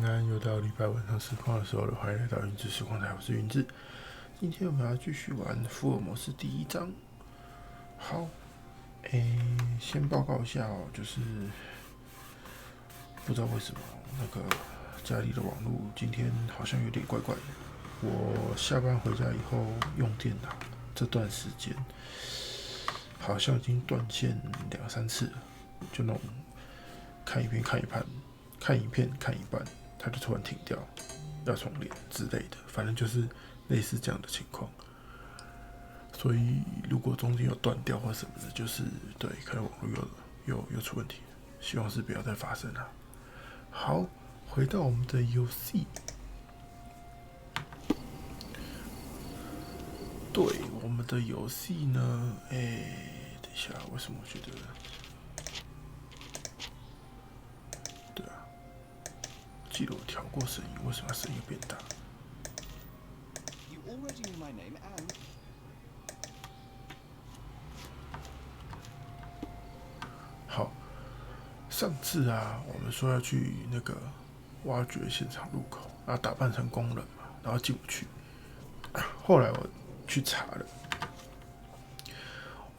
安安，又到礼拜晚上实况的时候了，欢迎来到云之实况台，我是云之。今天我们要继续玩福尔摩斯第一章。好，先报告一下哦，就是不知道为什么那个家里的网络今天好像有点怪怪的。我下班回家以后用电脑，这段时间好像已经断线2-3次了，就那种看影片看一半，看影片看一半，它就突然停掉，要重连之类的，反正就是类似这样的情况。所以如果中间有断掉或什么的，就是对，可能网络又出问题，希望是不要再发生了。好，回到我们的游戏。对，我们的游戏呢，等一下，为什么我觉得？对啊，记得我调过声音，为什么声音变大？好，上次啊，我们说要去那个挖掘现场入口，然后打扮成工人嘛，然后进不去。后来我去查了，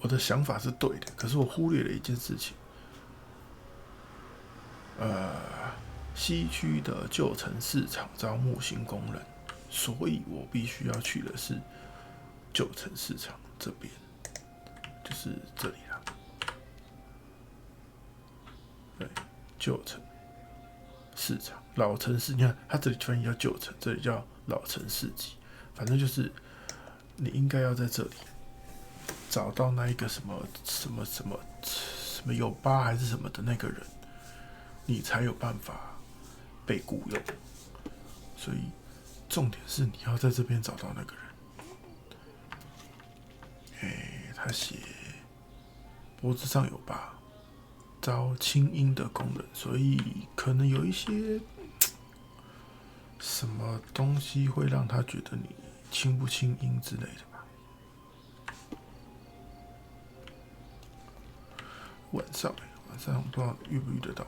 我的想法是对的，可是我忽略了一件事情。西区的旧城市场招募新工人，所以我必须要去的是旧城市场这边，就是这里啦。对，旧城市场，老城市，你看它这里翻译叫旧城，这里叫老城市集，反正就是你应该要在这里找到那一个什么有疤还是什么的那个人，你才有办法被雇佣。所以重点是你要在这边找到那个人。他写脖子上有疤，招清音的工人，所以可能有一些什么东西会让他觉得你清不清音之类的吧。晚上不知道遇不遇得到。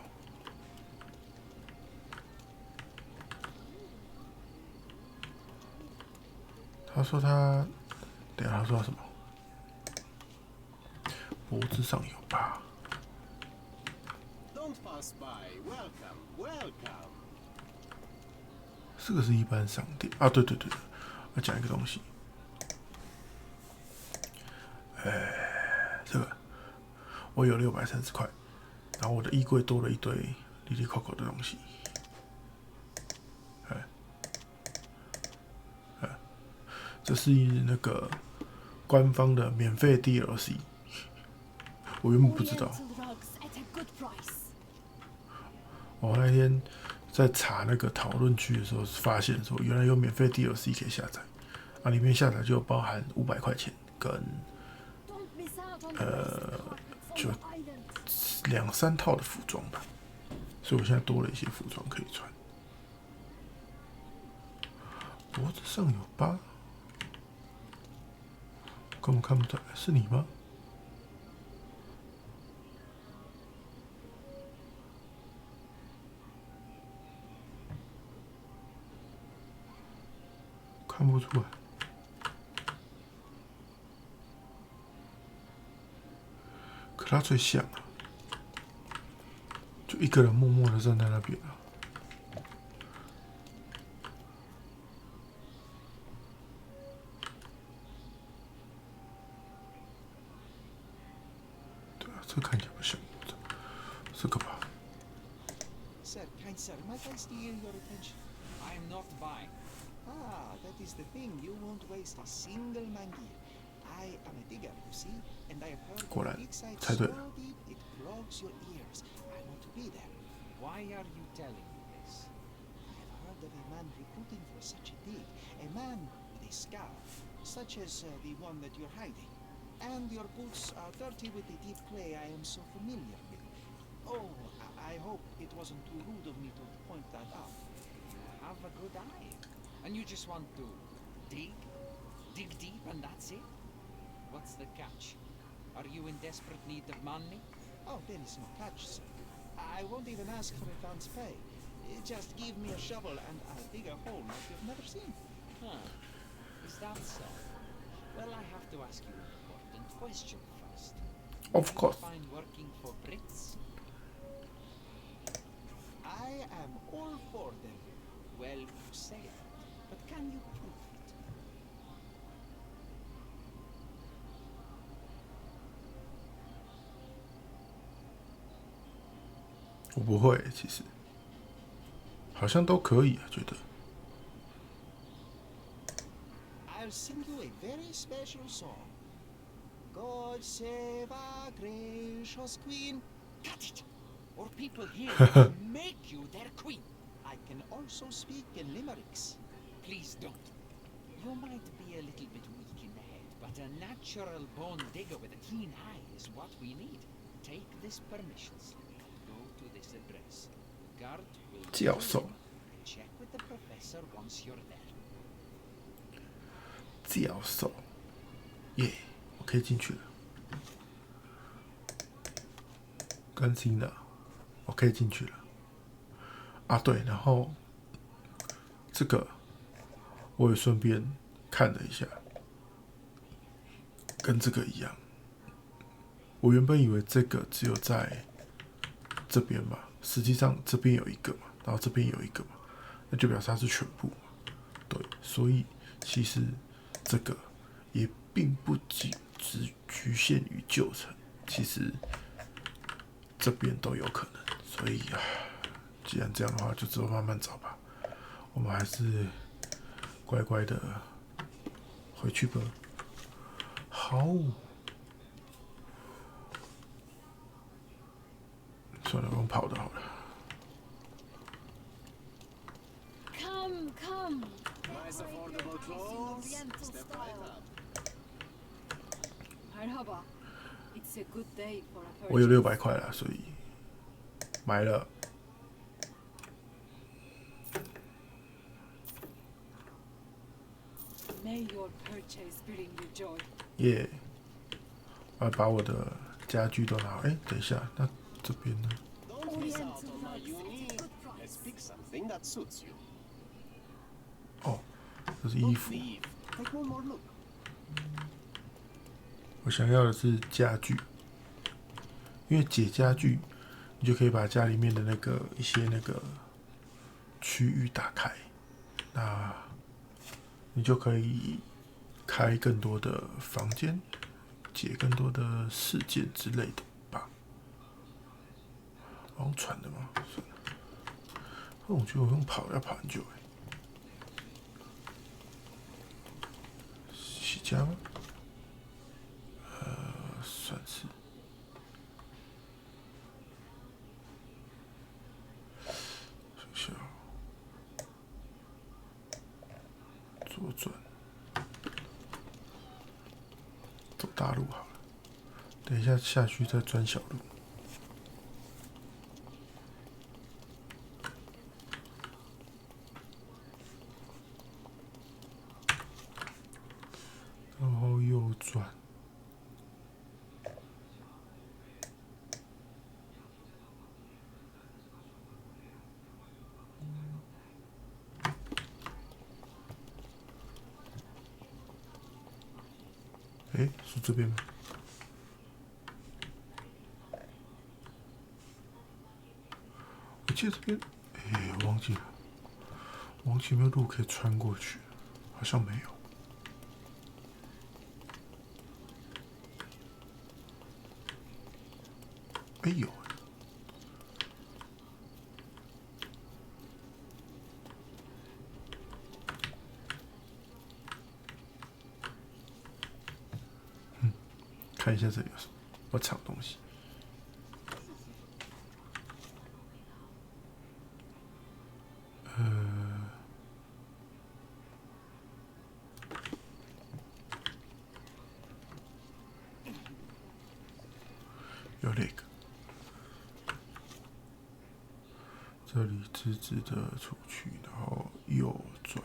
他说他，等一下他说他什么？脖子上有疤。这个是一般商店啊，对，我讲一个东西。这个我有630块，然后我的衣柜多了一堆里里扣扣的东西。这是那个官方的免费 DLC， 我原本不知道。我那天在查那个讨论区的时候，发现说原来有免费 DLC 可以下载，啊，里面下载就包含500块钱跟就2-3套的服装吧，所以我现在多了一些服装可以穿。脖子上有疤。根本看不出来，是你吗？看不出来。可他最像啊，就一个人默默的站在那边啊。这看起来不像，这个吧。Sir, kind sir, might I steal your attention? I am not buying. Ah, that is the thing. You won't waste a single mangi. I am a digger, you see, and I have heard the big side so deep it clogs your ears. I want to be there. Why are you telling me this? I have heard of a man recruiting for such a dig. A man with a scar, such as the one that you're hiding. And your boots are dirty with the deep clay I am so familiar with. Oh, I hope it wasn't too rude of me to point that out. You have a good eye. And you just want to dig deep and that's it? What's the catch? Are you in desperate need of money? Oh, there is no catch, sir. I won't even ask for advance pay. Just give me a shovel and I'll dig a hole like you've never seen. Huh. Is that so? Well, I have to ask you an important question first. Of Do you course. find working for Brits? I am all for them. Well, you say that, but can you prove it? 我不会，其实好像都可以啊，觉得。I'll sing you a very special song. God save our gracious queen. Cut it! Or people here will make you their queen. I can also speak in limericks. Please don't. You might be a little bit weak in the head, but a natural born digger with a keen eye is what we need. Take this permission slip. Go to this address. Guard will let you 教授， in. Check with the professor once you're there. 教授，耶、我可以进去了。更新了，我可以进去了。啊，对，然后这个我也顺便看了一下，跟这个一样。我原本以为这个只有在这边嘛，实际上这边有一个嘛，然后这边有一个嘛，那就表示它是全部嘛。对，所以其实这个也并不只局限于旧城，其实这边都有可能。所以啊，既然这样的话，就只有慢慢找吧。我们还是乖乖的回去吧。好，算了，用跑的好了。 Come, come. Nice affordable clothes. Oriental Step style. right up. Marhaba. It's a good day for a 我有 purchase. 600块了，所以买了。 May your purchase bring you joy. 耶、把我的家具都拿好。等一下，那这边呢？ Don't miss out Oriental on my rugs at a unique. good Let's price. pick something that suits you. 哦，这是衣 Don't 服。 leave. Take one more look. 我想要的是家具，因为解家具，你就可以把家里面的一些区域打开，那你就可以开更多的房间，解更多的事件之类的吧。我用传的吗？算了，我觉得我用跑要跑很久洗家吗？算是。等一下，左转，走大路好了。等一下下去再转小路。然后右转。 是这边吗？我记得这边，我忘记了，忘记有没有路可以穿过去，好像没有。有。看一下这里有什么，我藏东西。有那个，这里直直的出去，然后右转。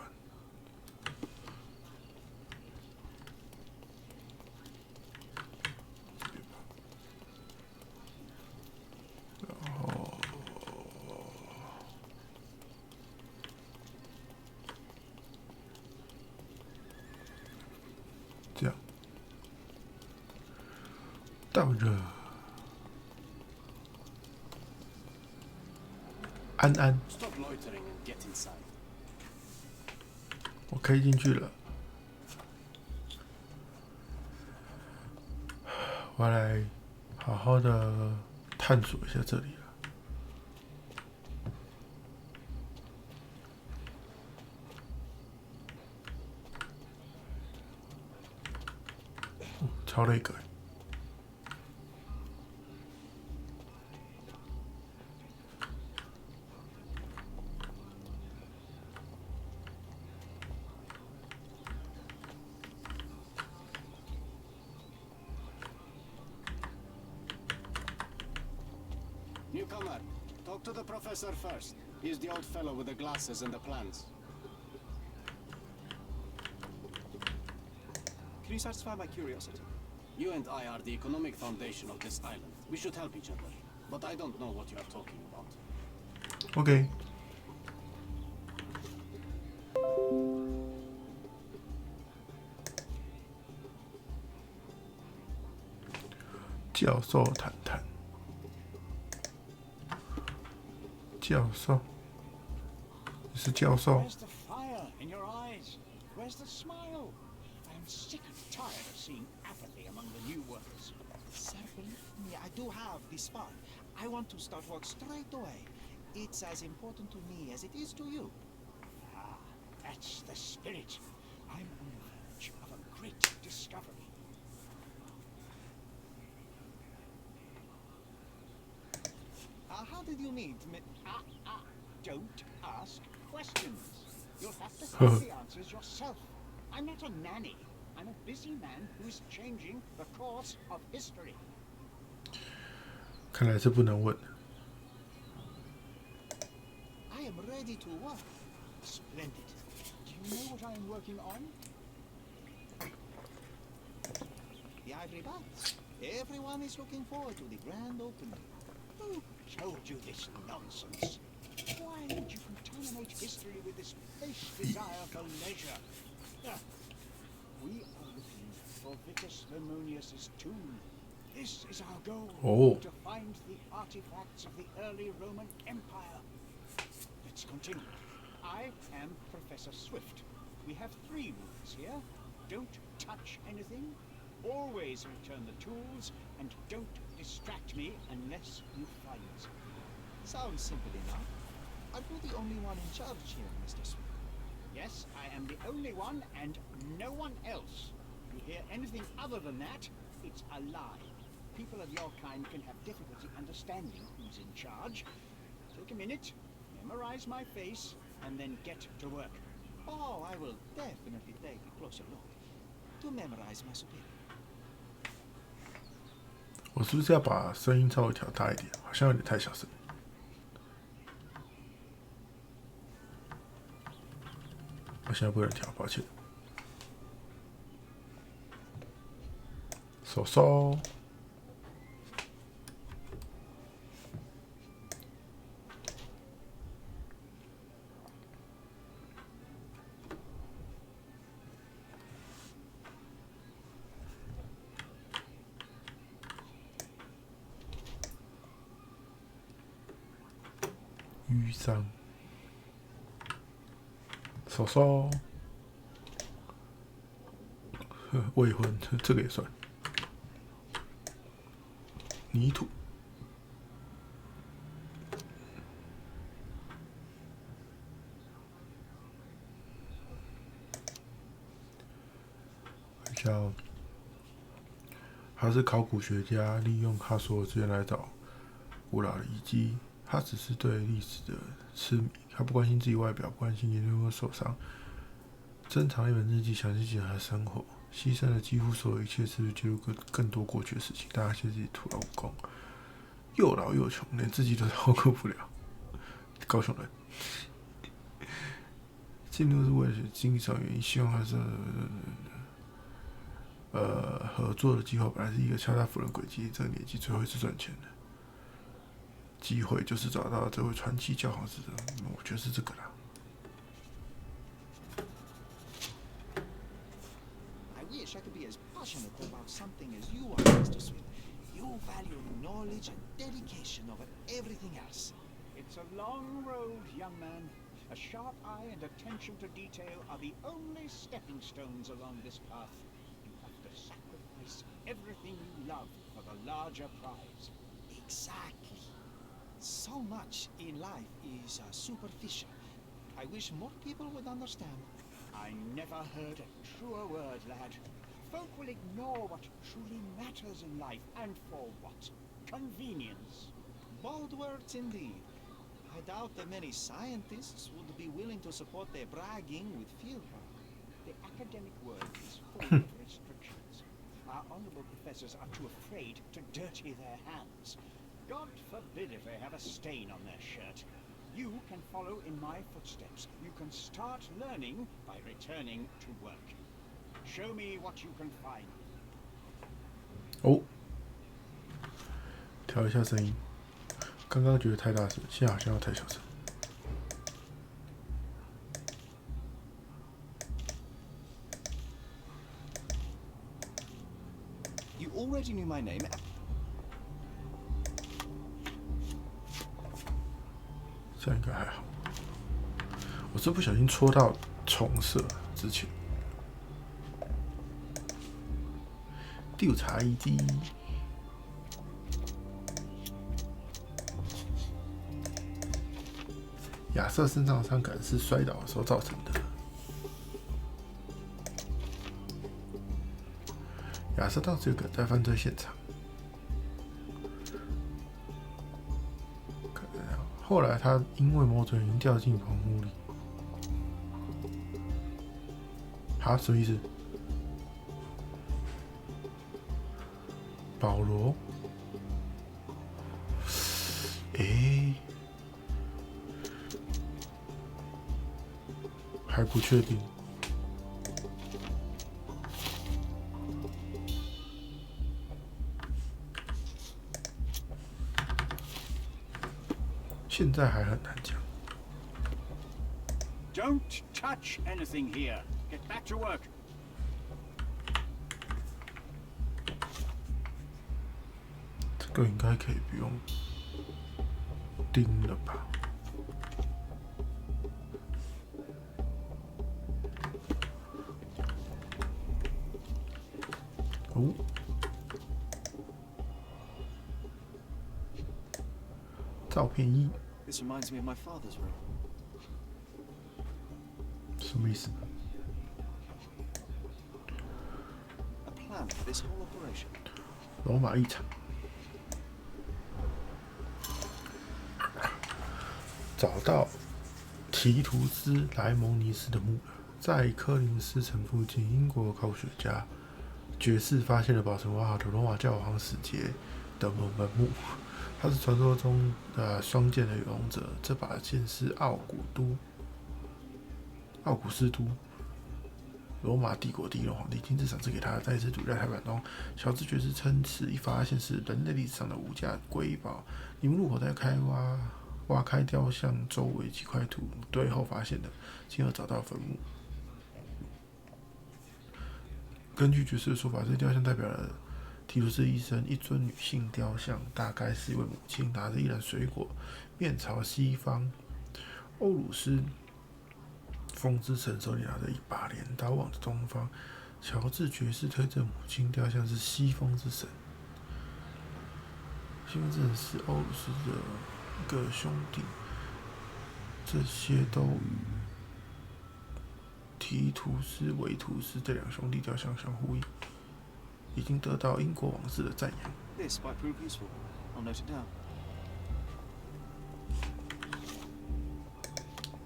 到了，安安， Stop loitering and get inside. 我可以进去了。我要来好好的探索一下这里了。超那个。Newcomer, talk to the professor first. He's the old fellow with the glasses and the plans. Can you satisfy my curiosity? You and I are the economic foundation of this island. We should help each other. But I don't know what you are talking about. OK。教授谈谈。教授，你是教授？ Where's the fire in your eyes? Where's the smile? I'm sick and tired of seeing apathy among the new workers. Sir, believe me, I do have this spark. I want to start work straight away. It's as important to me as it is to you. Ah, that's the spirit. I'm on the verge of a great discovery. How did you meet me? Don't ask questions. You'll have to find the answers yourself. I'm not a nanny. I'm a busy man who's changing the course of history. 看来是不能问。 I am ready to work. Splendid. Do you know what I'm working on? The Ivory Bats. Everyone is looking forward to the grand opening. Who told you this nonsense? Why would you contaminate history with this base desire for leisure? We are looking for Vitus Vermonius's tomb. This is our goal. Oh. To find the artifacts of the early Roman Empire. Let's continue. I am Professor Swift. We have 3 rules here. Don't touch anything. Always return the tools, and don't distract me unless you find something. Sounds simple enough. Are you the only one in charge here, Mr. Swift? Yes, I am the only one and no one else. You hear anything other than that, it's a lie. People of your kind can have difficulty understanding who's in charge. Take a minute, memorize my face, and then get to work. Oh, I will definitely take a closer look. To memorize my superior. 我是不是要把声音稍微调大一点？好像有点太小声。我现在不能调，抱歉。手手，淤伤，手手，未婚，这个也算。泥土，叫他是考古学家，利用他所有资源来找古老的遗迹。他只是对历史的痴迷，他不关心自己外表，不关心研究有没有受伤。珍藏一本日记，详细记录他的生活，牺牲了几乎所有一切，试图记录更多过去的事情。但他现在自己徒劳无功，又老又穷，连自己都照顾不了。高雄人，进入是为了经商原因，希望还是合作的计划本来是一个敲诈富人诡计，这个年纪最后是赚钱的。机会就是找到这位传奇教皇之人，我觉得是这个啦。I wish I could be as passionate about something as you are, Mr. Swift. You value knowledge and dedication over everything else. It's a long road, young man. A sharp eye and attention to detail are the only stepping stones along this path. You have to sacrifice everything you love for the larger prize. Exactly. So much in life is superficial. I wish more people would understand. I never heard a truer word, lad. Folk will ignore what truly matters in life, and for what? Convenience. Bold words indeed. I doubt that many scientists would be willing to support their bragging with fieldwork. The academic world is full of restrictions. Our honorable professors are too afraid to dirty their hands. God forbid if they have a stain on their shirt. You can follow in my footsteps. You can start learning by returning to work. Show me what you can find. 哦，调一下声音。刚刚觉得太大声，现在好像要太小声。You already knew my name. 这样应该还好。我是不小心戳到重设之前。调查一滴。亚瑟身上的伤感是摔倒的时候造成的。亚瑟到这个在犯罪现场，后来他因为某种原因掉进棚屋里。哈，什么意思？保罗？还不确定。现在还很难讲。Don't touch anything here. Get back to work. 这个应该可以不用钉了吧？哦，照片一。This reminds me of my father's room. 什么意思？ A plan for this whole operation. 罗马一场。找到提图斯·莱蒙尼斯的墓了，在科林斯城附近，英国考古学家爵士发现了保存完好的罗马教皇使节的门墓。他是传说中的双剑的勇者，这把剑是奥古斯都，罗马帝国第一任皇帝亲自赏赐给他的，再次堵在台版中。小智爵士称此一发现是人类历史上的无价瑰宝。你们入口在挖开雕像周围几块土堆后发现的，进而找到坟墓。根据爵士的说法，这雕像代表了提图斯一生。一尊女性雕像，大概是一位母亲，拿着一篮水果，面朝西方。欧鲁斯风之神手里拿着一把镰刀，望着东方。乔治爵士推测母亲雕像是西风之神。西风之神是欧鲁斯的一个兄弟，这些都与提图斯、维图斯这两兄弟雕像相呼应，已经得到英国王室的赞扬。This might prove useful. I'll note it down.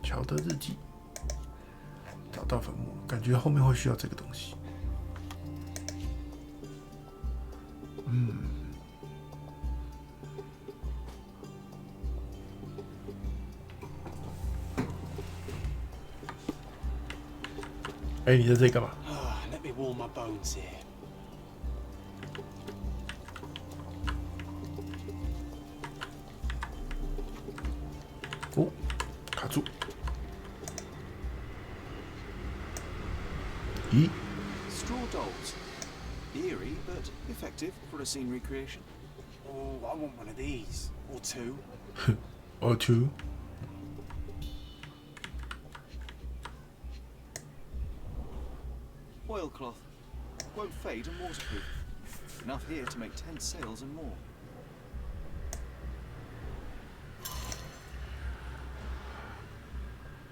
乔德日记，找到坟墓，感觉后面会需要这个东西。哎，你在这里干嘛？ Let me warm my bones here. 哦，卡住。咦？ Straw dolls. Eerie, but effective for a scene recreation. Oh, I want one of these. Or two. Or two. Oilcloth. Won't fade and waterproof. Enough here to make 10 sails and more.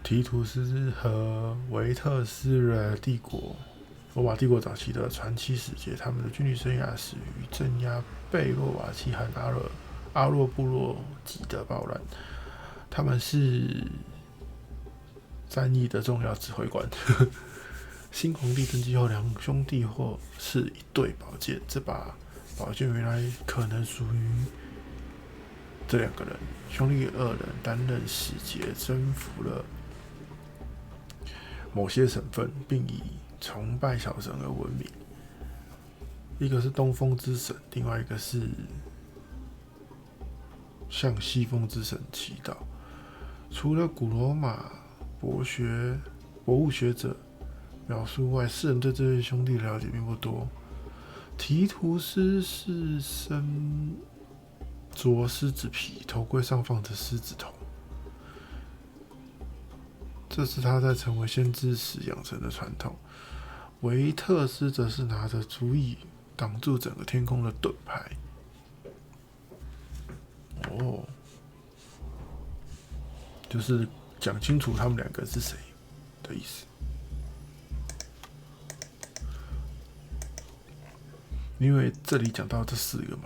提图斯和维特斯的帝国，罗马帝国早期的传奇使节，他们的军旅生涯始于镇压贝洛瓦契和阿洛部落级的暴乱。他们是战役的重要指挥官。新皇帝登基后，两兄弟或是一对宝剑。这把宝剑原来可能属于这两个人。兄弟二人担任使节，征服了某些省份，并以崇拜小神而闻名。一个是东风之神，另外一个是向西风之神祈祷。除了古罗马博物学者描述外，世人对这对兄弟的了解并不多。提图斯是身着狮子皮，头盔上放着狮子头，这是他在成为先知时养成的传统。维特斯则是拿着足以挡住整个天空的盾牌。哦，就是讲清楚他们两个是谁的意思。因为这里讲到这四个嘛，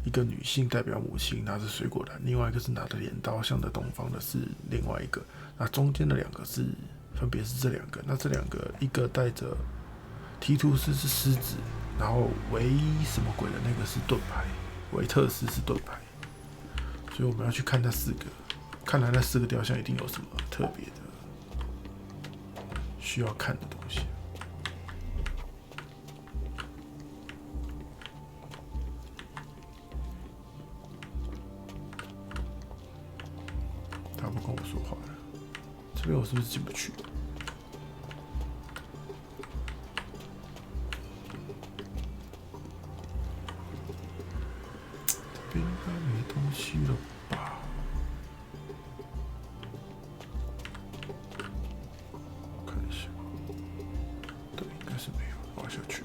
一个女性代表母亲拿着水果篮，另外一个是拿着镰刀向着东方的是另外一个，那中间的两个是分别是这两个，那这两个一个带着提图斯是狮子，然后维什么鬼的那个是盾牌，维特斯是盾牌，所以我们要去看那四个，看来那四个雕像一定有什么特别的需要看的东西。他不跟我说话了，这边我是不是进不去？这边应该没东西了吧？我看一下，对，应该是没有，我要下去。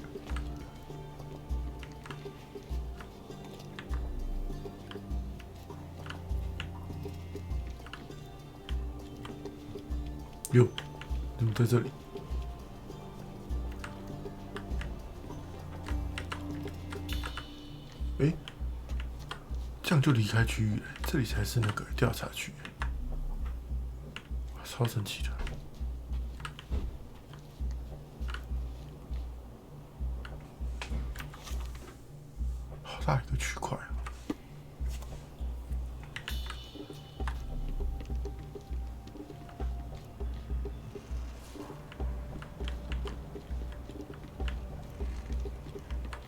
哟，怎么在这里？哎，这样就离开区域了，这里才是那个调查区，超神奇的。好大一个区块啊！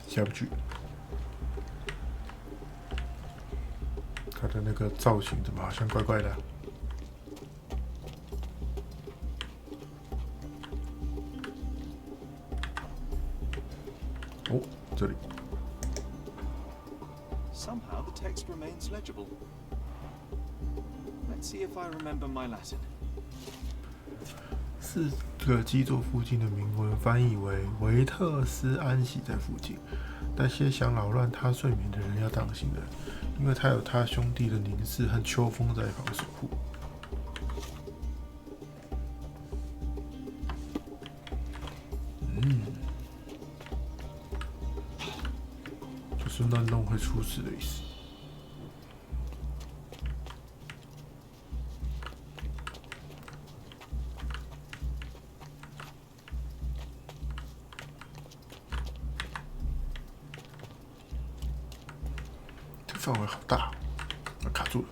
下不去，他的那个造型怎么好像怪怪的啊？哦，这里。Somehow the text remains legible. Let's see if I remember my Latin. 四个基座附近的铭文翻译为“维特斯安息在附近”，那些想扰乱他睡眠的人要当心了，因为他有他兄弟的凝视和秋风在旁守护。就是乱弄会出事的意思。范围好大，卡住了。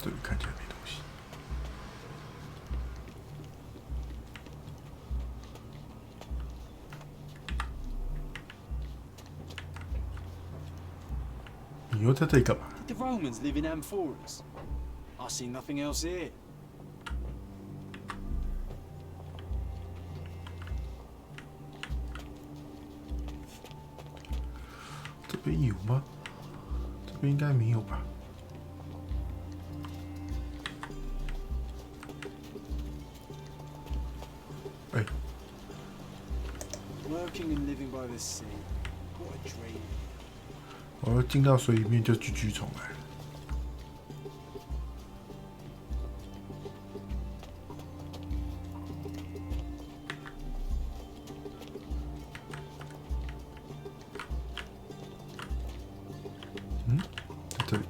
这里看起来没东西。你又在这里干嘛？ Did the Romans live in amphoras? I see nothing else here. 边有吗？这边应该没有吧？哎， Working and living by the sea. What a dream. 我要进到水里面就继续重来。在这里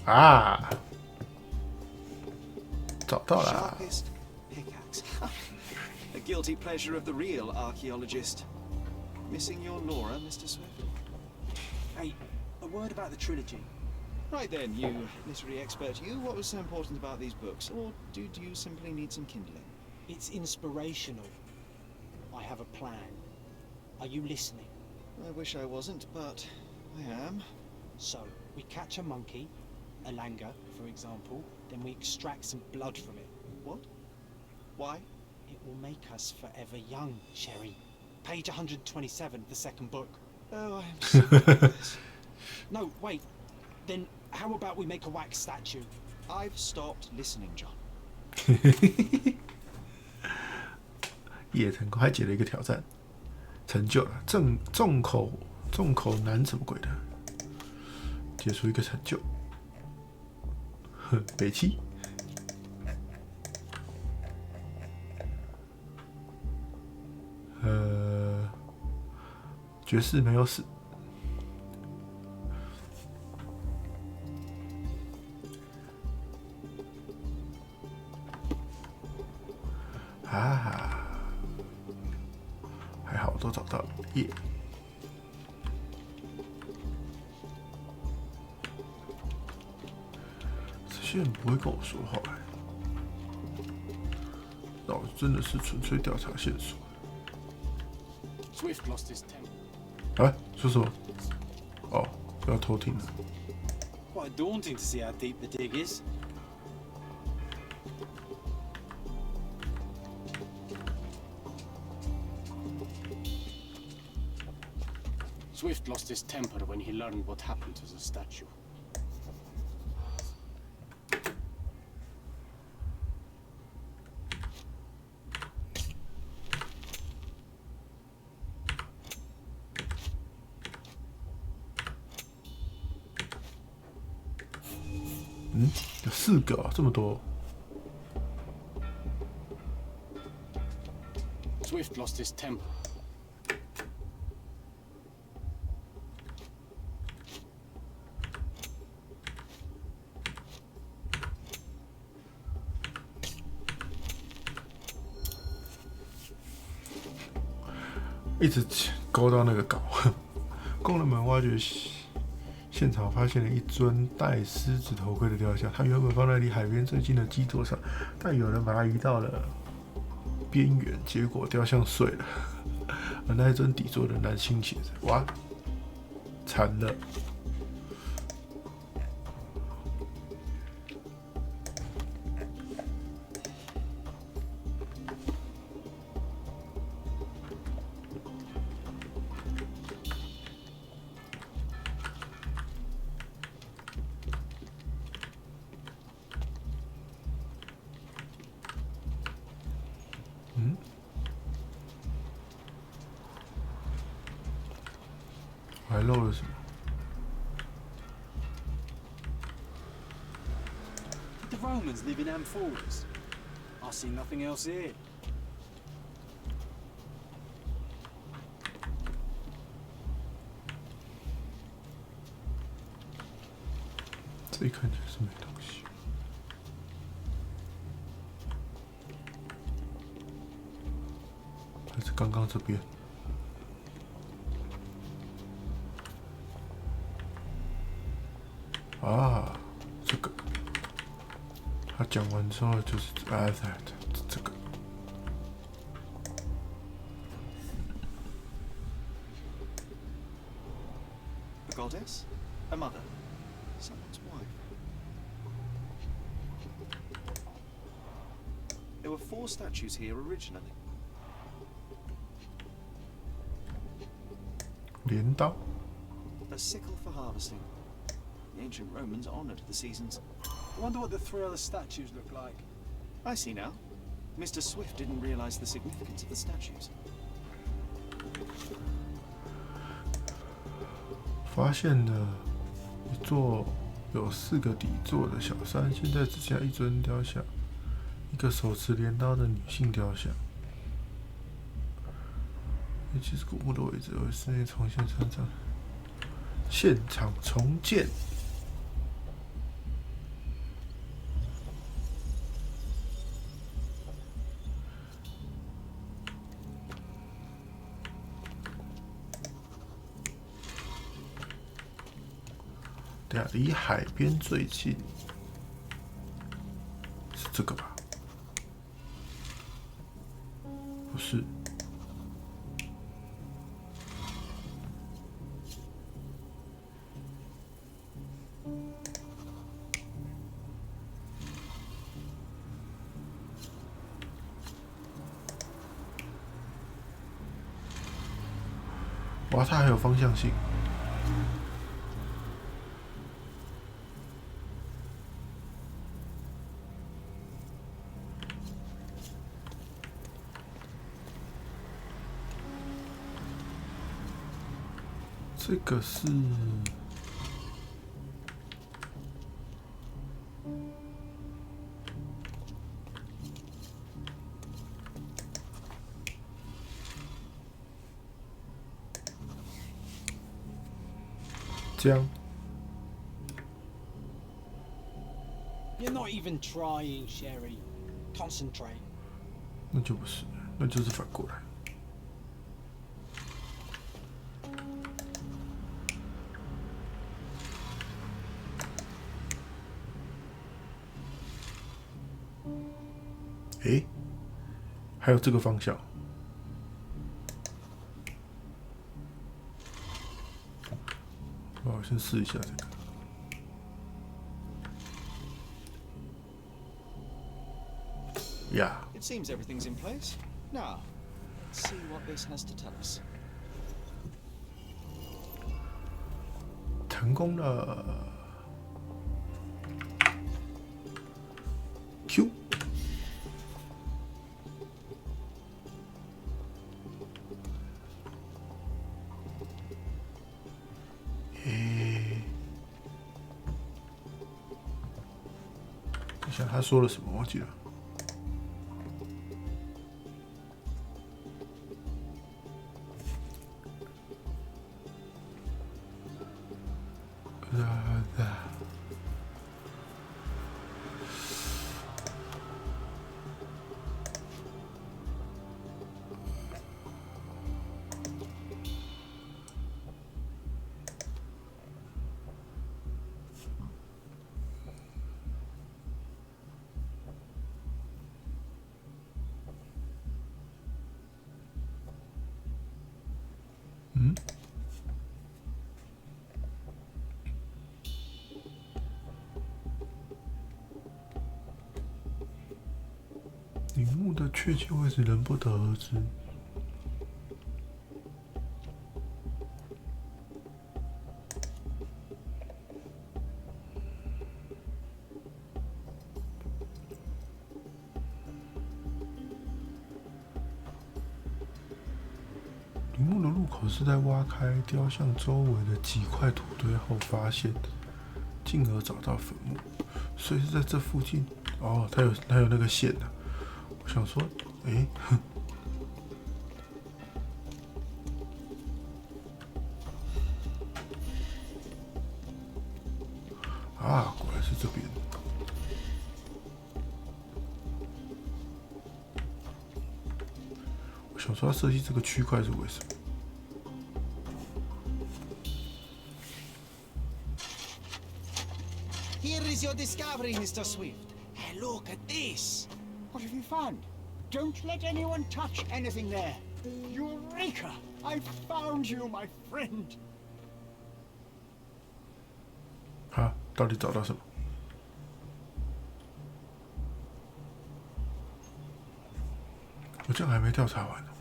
啊，找到了。 Sharpest pickaxe. A guilty pleasure of the real archaeologist. Missing your Laura, Mr. Swift? Hey, a word about the trilogy. Right then, you literary expert, what was so important about these books? Or do you simply need some kindling? It's inspirational. I have a plan. Are you listening? I wish I wasn't, but I am. So, we catch a monkey, a langur, for example, then we extract some blood from it. What? Why? It will make us forever young, Sherry. Page 127 of the second book. Oh, I'm sick of this. No, wait. Then how about we make a wax statue? I've stopped listening, John. 也成功，还解了一个挑战，成就了重口男什么鬼的，解除一个成就。北七。爵士没有死。啊，还好都找到了，耶！这些人不会跟我说话，老子真的是纯粹调查线索。 Swift lost his temper. 啊，说什么？哦，不要偷听了。 Quite daunting to see how deep the dig is. Swift lost his temper when he learned what happened to the statue. 음, 有4个、哦，这么多。 Swift lost his temper. "一直勾到那个稿。工人们挖掘现场，发现了一尊戴狮子头盔的雕像。它原本放在离海边最近的基座上，但有人把它移到了边缘，结果雕像碎了，而那一尊底座仍然倾斜着。哇，惨了！我还漏了什么？ Did the Romans live in amphoras? I see nothing else here. 这一看起来是没东西。还是刚刚这边？啊，这个。他讲完之后就是这个。 A goddess? A mother? Someone's wife? There were 4 statues here originally. 镰刀。A sickle for harvesting. The ancient Romans honored the seasons. I wonder what the 3 other statues look like. I see now. Mr. Swift didn't realize the significance of the statues. 发现了一座有4个底座的小山，现在只剩下1尊雕像，一个手持镰刀的女性雕像。其实古墓的位置为室内重现山上，现场重建。对啊，离海边最近是这个吧？不是。哇，它还有方向性。这个是这样。 You're not even trying, Sherry. Concentrate. 那就不是，那就是反过来。诶，还有这个方向。我先试一下这个。 Yeah. It seems everything's in place. Now, let's see what this has to tell us. 成功了。Q。等一下，他说了什么？忘记了。 嗯？陵墓的确切位置仍不得而知。陵墓的入口是在挖开雕像周围的几块土堆后发现，进而找到坟墓，所以是在这附近。哦，它有那个线的、啊。我想说，哎，啊，果然是这边。我想说，要设计这个区块是为什么？ Here is your discovery, Mr. Swift. Hey, look at this. What have you found? Don't let anyone touch anything there. Eureka! I found you, my friend. 啊，到底找到什么？我这样还没调查完呢。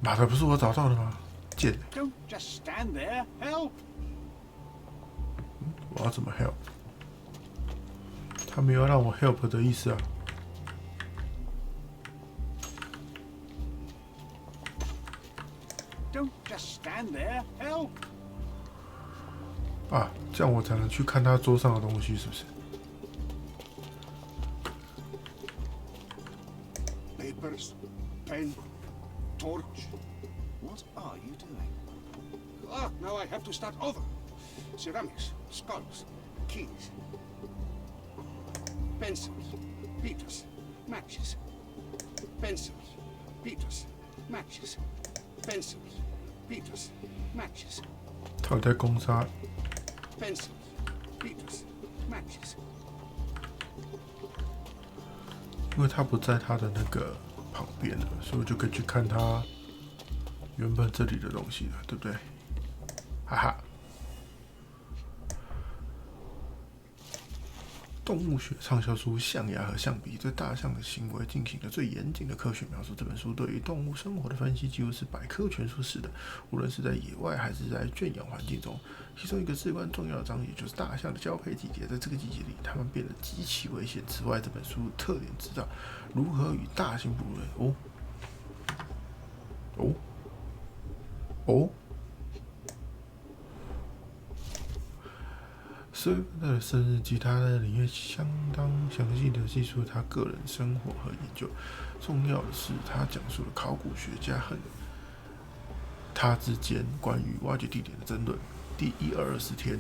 妈的，不是我找到的吗？贱！ Don't just stand there. Help! 我要怎么 help？ 他没有让我 help 的意思啊。Don't just stand there. Help! 啊，这样我才能去看他桌上的东西，是不是？ Papers, pen, torch. What are you doing? Ah, now I have to start over. Ceramics, skulls, keys, pencils, beaters, matches, pencils, beaters, matches, pencils, beaters, matches, 他有在攻杀， pencils, beaters, matches. 因为他不在他的那个旁边了，所以我就可以去看他原本这里的东西了，对不对？哈哈。动物学畅销书《象牙和象鼻对大象的行为进行了最严谨的科学描述》。这本书对于动物生活的分析几乎是百科全书式的，无论是在野外还是在圈养环境中。其中一个至关重要的章节就是大象的交配季节，在这个季节里，它们变得极其危险。此外，这本书特点知道如何与大型哺乳类12月份的生日记，他在里面相当详细的记述了他个人生活和研究。重要的是，他讲述了考古学家和他之间关于挖掘地点的争论。第120天，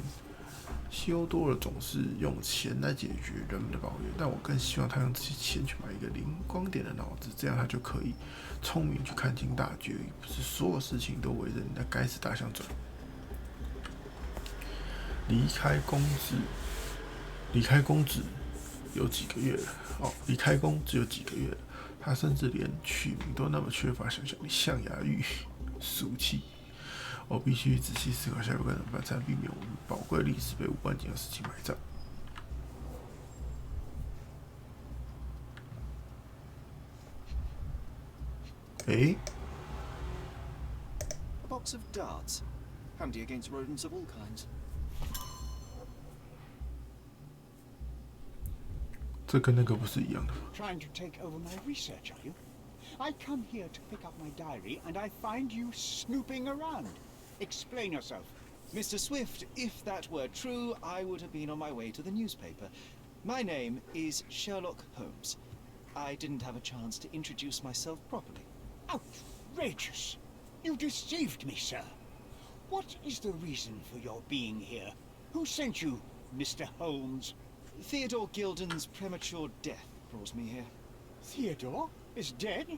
西欧多尔总是用钱来解决人们的抱怨，但我更希望他用这些钱去买一个灵光点的脑子，这样他就可以聪明去看清大局，不是所有事情都围着你那该死大象转。离开公职有几个月了离开工只有几个月了，他甚至连取名都那么缺乏想象力，象牙玉，俗气。我必须仔细思考下一步该怎么办，才能避免我们宝贵历史被无关紧要的事情埋葬。A box of darts, handy against rodents of all kinds. 这跟那个不是一样的吗？ Trying to take over my research, are you? I come here to pick up my diary, and I find you snooping around. Explain yourself. Mr. Swift, if that were true, I would have been on my way to the newspaper. My name is Sherlock Holmes. I didn't have a chance to introduce myself properly. Outrageous! You deceived me, sir. What is the reason for your being here? Who sent you, Mr. Holmes? Theodore Gilden's premature death brought me here. Theodore is dead?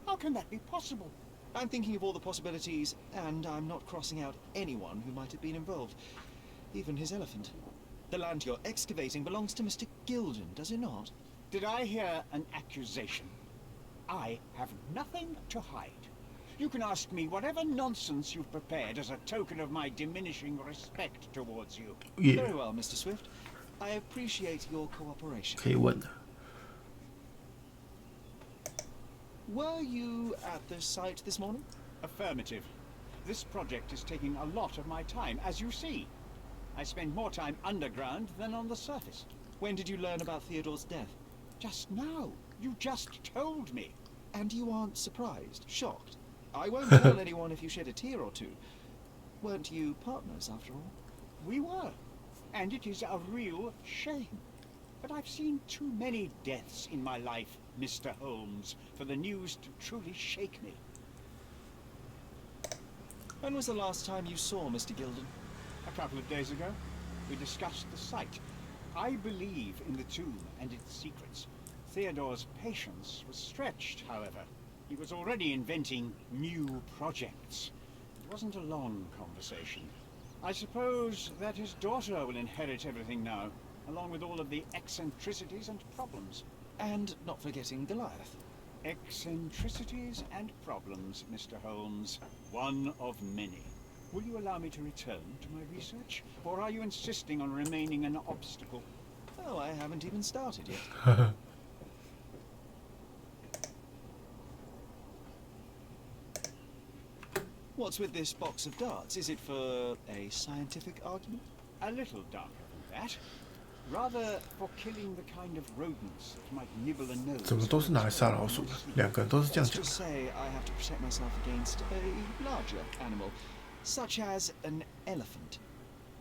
How can that be possible? I'm thinking of all the possibilities, and I'm not crossing out anyone who might have been involved. Even his elephant. The land you're excavating belongs to Mr. Gilden, does it not? Did I hear an accusation? I have nothing to hide. You can ask me whatever nonsense you've prepared as a token of my diminishing respect towards you. Very well, Mr. Swift. I appreciate your cooperation. 可以问的。 Were you at the site this morning? Affirmative. This project is taking a lot of my time, as you see. I spend more time underground than on the surface. When did you learn about Theodore's death? Just now. You just told me. And you aren't surprised, shocked? I won't tell anyone if you shed a tear or two. Weren't you partners, after all? We were. And it is a real shame. But I've seen too many deaths in my life, Mr. Holmes, for the news to truly shake me. When was the last time you saw Mr. Gilden? A couple of days ago, we discussed the site. I believe in the tomb and its secrets. Theodore's patience was stretched, however. He was already inventing new projects. It wasn't a long conversation. I suppose that his daughter will inherit everything now, along with all of the eccentricities and problems. And not forgetting Goliath. Eccentricities and problems, Mr. Holmes. One of many. Will you allow me to return to my research? Or are you insisting on remaining an obstacle? Oh, I haven't even started yet. What's with this box of darts? Is it for a scientific argument? A little darker than that. Rather for killing the kind of rodents that might nibble a nose. 怎么都是拿来杀老鼠的？两个人都是这样 Let's 讲 just。say I have to protect myself against a larger animal, such as an elephant.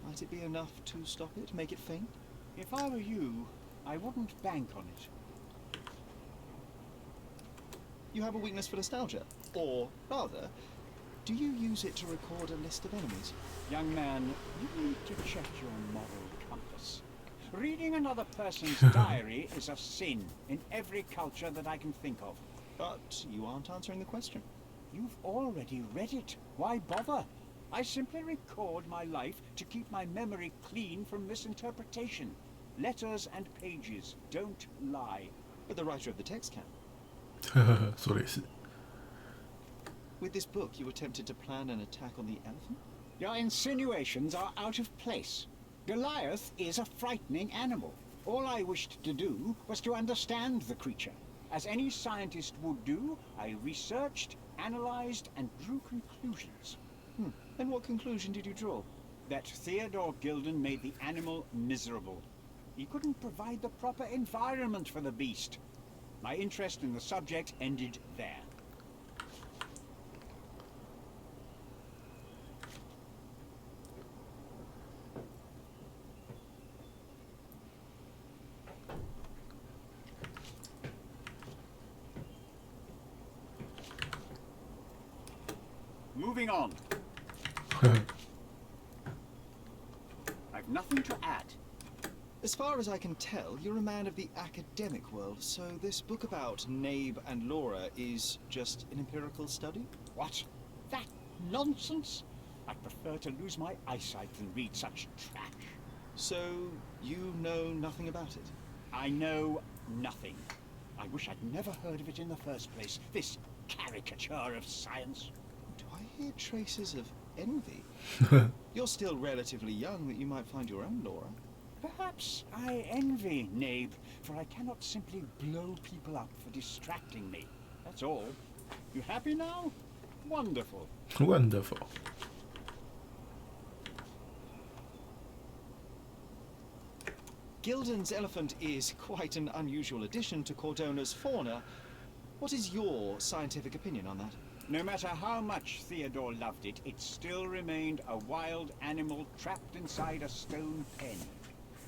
Might it be enough to stop it, make it faint? If I were you, I wouldn't bank on it. You have a weakness for nostalgia? Or, rather, do you use it to record a list of enemies? Young man, you need to check your moral compass. Reading another person's diary is a sin in every culture that I can think of. But you aren't answering the question. You've already read it. Why bother? I simply record my life to keep my memory clean from misinterpretation. Letters and pages don't lie. But the writer of the text can. 说的也是。 With this book, you attempted to plan an attack on the elephant? Your insinuations are out of place. Goliath is a frightening animal. All I wished to do was to understand the creature. As any scientist would do, I researched, analyzed, and drew conclusions. And what conclusion did you draw? That Theodore Gilden made the animal miserable. He couldn't provide the proper environment for the beast. My interest in the subject ended there. Moving on. I've nothing to add. As far as I can tell, you're a man of the academic world, so this book about Nabe and Laura is just an empirical study? What? That nonsense? I'd prefer to lose my eyesight than read such trash. So, you know nothing about it? I know nothing. I wish I'd never heard of it in the first place. This caricature of science. Do I hear traces of envy? You're still relatively young that you might find your own Laura. Perhaps I envy Nabe, for I cannot simply blow people up for distracting me. That's all. You happy now? Wonderful. Wonderful. Gilden's elephant is quite an unusual addition to Cordona's fauna. What is your scientific opinion on that? No matter how much Theodore loved it, it still remained a wild animal trapped inside a stone pen.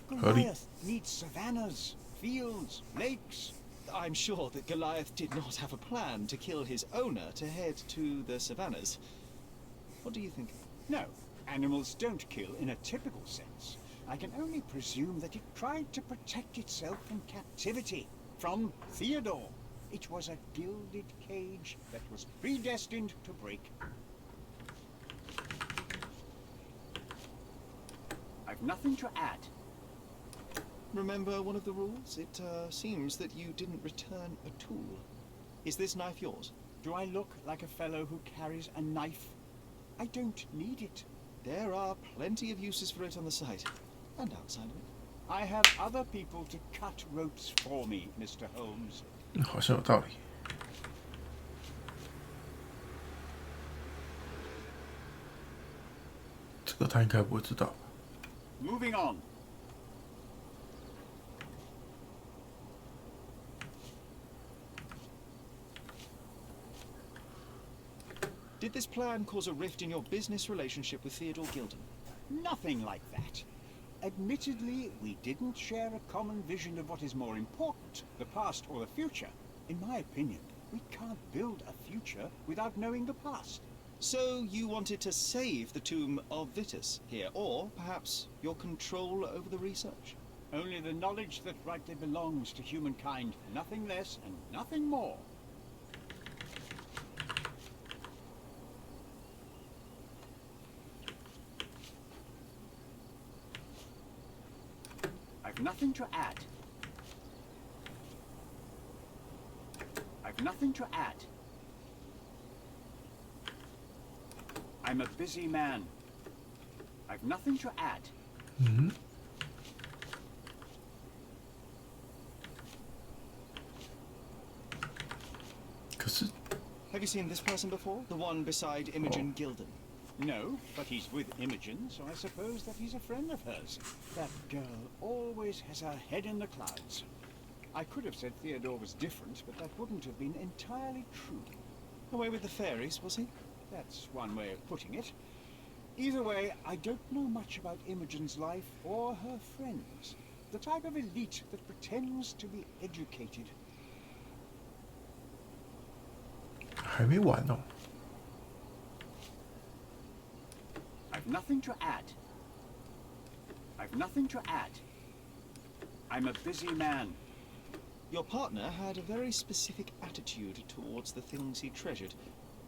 Goliath needs savannas, fields, lakes. I'm sure that Goliath did not have a plan to kill his owner to head to the savannas. What do you think? No, animals don't kill in a typical sense. I can only presume that it tried to protect itself from captivity, from Theodore. It was a gilded cage that was predestined to break. I've nothing to add. Remember one of the rules? It seems that you didn't return a tool. Is this knife yours? Do I look like a fellow who carries a knife? I don't need it. There are plenty of uses for it on the site, and outside of it. I have other people to cut ropes for me, Mr. Holmes. 好像有道理。这个他应该不会知道。 Moving on. Did this plan cause a rift in your business relationship with Theodore Gilden? Nothing like that. Admittedly, we didn't share a common vision of what is more important, the past or the future. In my opinion, we can't build a future without knowing the past. So you wanted to save the tomb of Vitus here, or perhaps your control over the research? Only the knowledge that rightly belongs to humankind, nothing less and nothing more. I've nothing to add. I've nothing to add. I'm a busy man. I've nothing to add. 嗯， 可是 Have you seen this person before? The one beside Imogen Gilden? No, but he's with Imogen, so I suppose that he's a friend of hers. That girl always has her head in the clouds. I could have said Theodore was different, but that wouldn't have been entirely true. Away with the fairies, was he? That's one way of putting it. Either way, I don't know much about Imogen's life or her friends. The type of elite that pretends to be educated. 还没完哦。I've nothing to add. I've nothing to add. I'm a busy man. Your partner had a very specific attitude towards the things he treasured.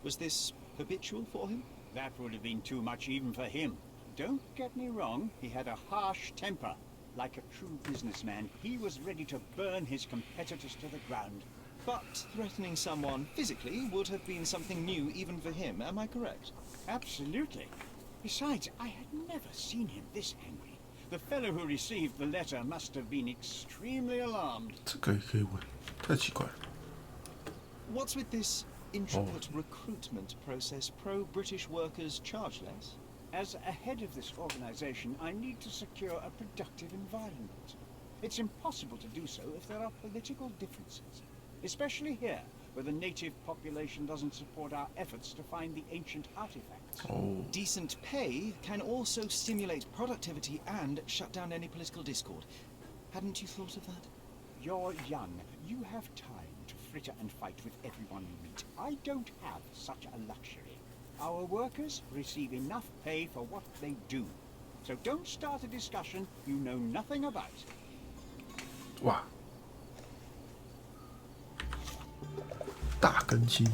Was this habitual for him? That would have been too much even for him. Don't get me wrong, he had a harsh temper. Like a true businessman, he was ready to burn his competitors to the ground. But threatening someone physically would have been something new even for him, am I correct? Absolutely. Besides, I had never seen him this angry. The fellow who received the letter must have been extremely alarmed. 这个也可以问，太奇怪了。 What's with this intricate recruitment process? Pro-British workers charge less? As a head of this organization, I need to secure a productive environment. It's impossible to do so if there are political differences, especially here, where the native population doesn't support our efforts to find the ancient artifacts. Decent pay can also stimulate productivity and shut down any political discord. Hadn't you thought of that? You're young. You have time to fritter and fight with everyone you meet. I don't have such a luxury. Our workers receive enough pay for what they do. So don't start a discussion you know nothing about. 哇，大更新。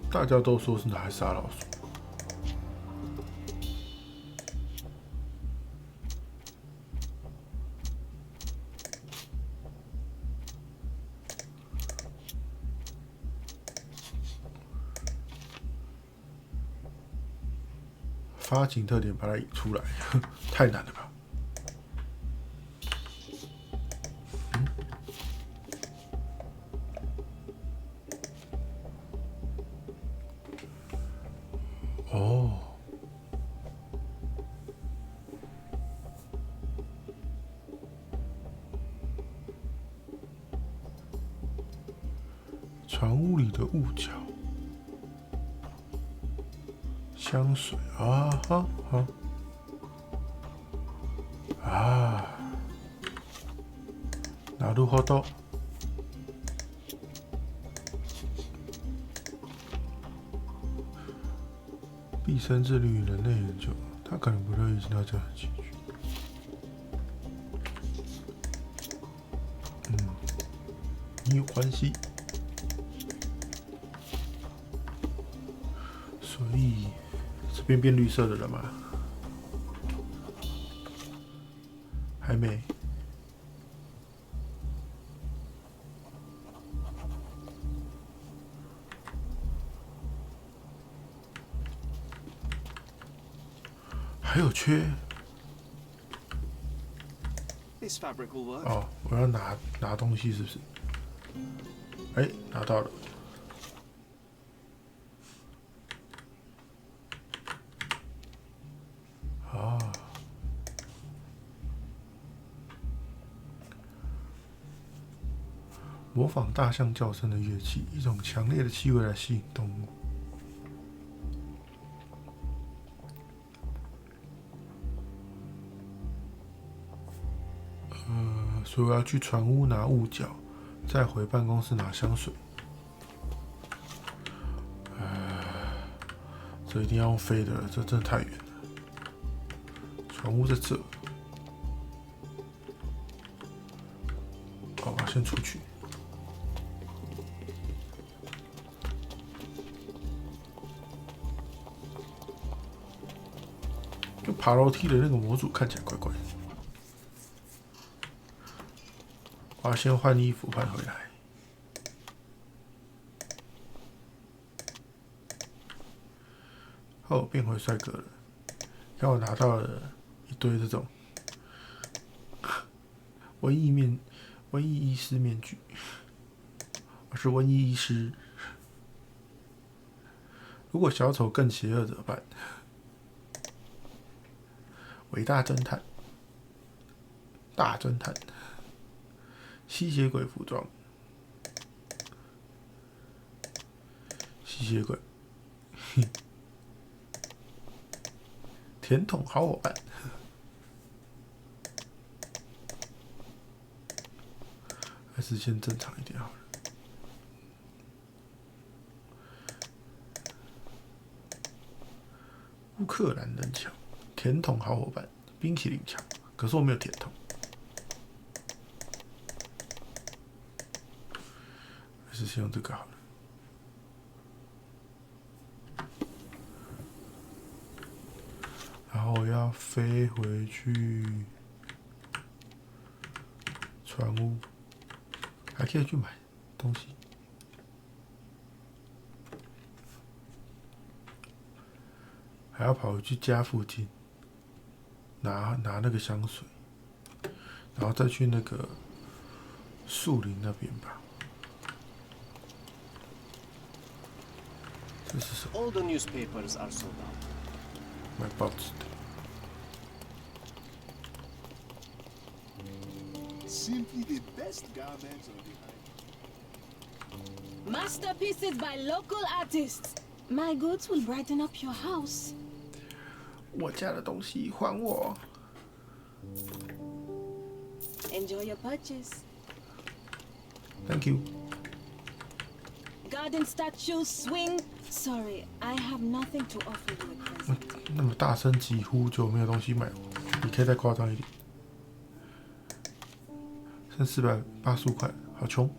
大家都说是拿来杀老鼠。发情特点把它引出来，太难了吧？哦，船坞里的雾角，香水啊，哈哈，啊，なるほど。毕生致力于人类研究，他可能不乐意听到这样的情绪。你有关系，所以这边变绿色的了吗？还没。还有缺 This fabric will work. 哦，我要拿东西是不是？哎，拿到了。啊，模仿大象叫声的乐器，一种强烈的气味来吸引动物。所以我要去船坞拿雾角，再回办公室拿香水。这一定要用飞的了，这真的太远了。船坞在这，好，我先出去。就爬楼梯的那个模组看起来怪怪的。我要先换衣服换回来。哦，变回帅哥了。让我拿到了一堆这种瘟疫医师面具。我是瘟疫医师。如果小丑更邪恶怎么办？伟大侦探，大侦探，吸血鬼服装，吸血鬼，甜筒好伙伴，还是先正常一点好了。乌克兰人墙，甜筒好伙伴，冰淇淋墙，可是我没有甜筒，还是先用这个好了。然后我要飞回去船屋，还可以去买东西。还要跑回去家附近拿那个香水，然后再去那个树林那边吧。这是什么？ All the newspapers are sold out. 买报纸的。 Simply the best garments are behind. Masterpieces by local artists. My goods will brighten up your house. 我家的东西还我。 Enjoy your purchase. Thank you. Garden statues swing. Sorry, I have nothing to offer you at present. 那么大声疾呼就没有东西买，你可以再夸张一点。剩485块，好穷。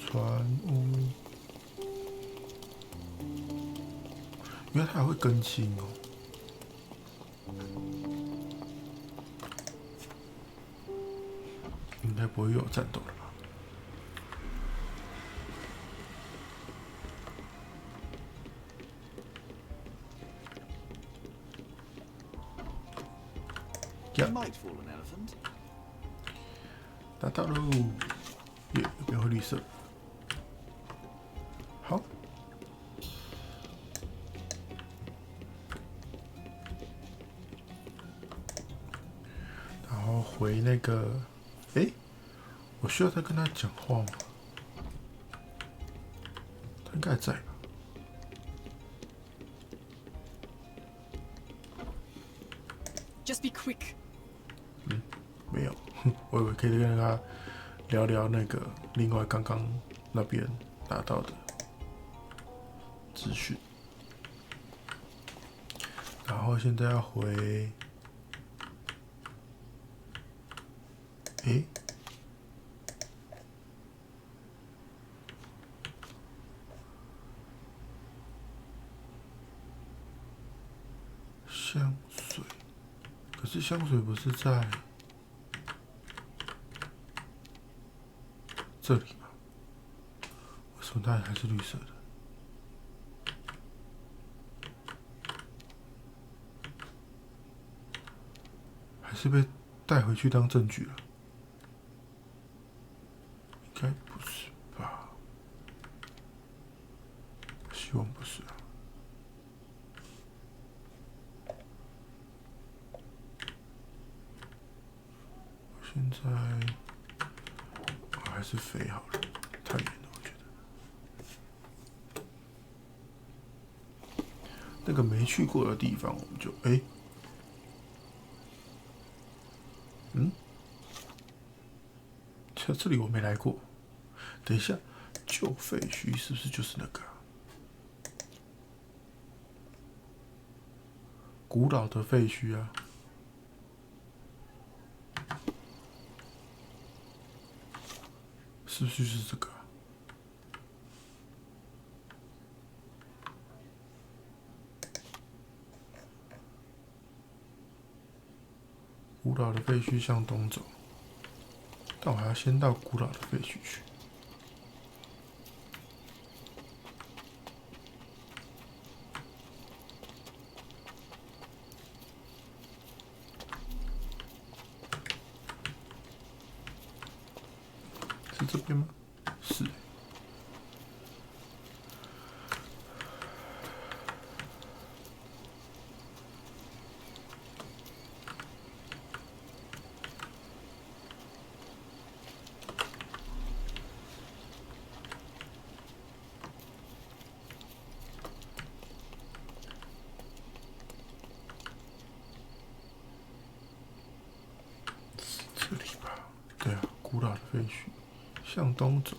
船屋，原来它还会更新哦。应该不会又有战斗了吧？You might fool an elephant. 达到喽！耶，变回绿色。好。然后回那个，诶，我需要再跟他讲话吗？他应该还在吧？ Just be quick. 没有，我以为可以跟他聊聊那个另外刚刚那边拿到的资讯，然后现在要回，诶，香水，可是香水不是在这里吗？为什么它还是绿色的？还是被带回去当证据了？应该不是吧？希望不是啊。我现在。 还是飞好了，太远了，我觉得。那个没去过的地方，我们就这里我没来过。等一下，旧废墟是不是就是那个古老的废墟啊？ 是不是就是这个、啊？古老的废墟向东走，但我还要先到古老的废墟去。是这边吗？是。这里吧，对啊，古老的废墟，向东走。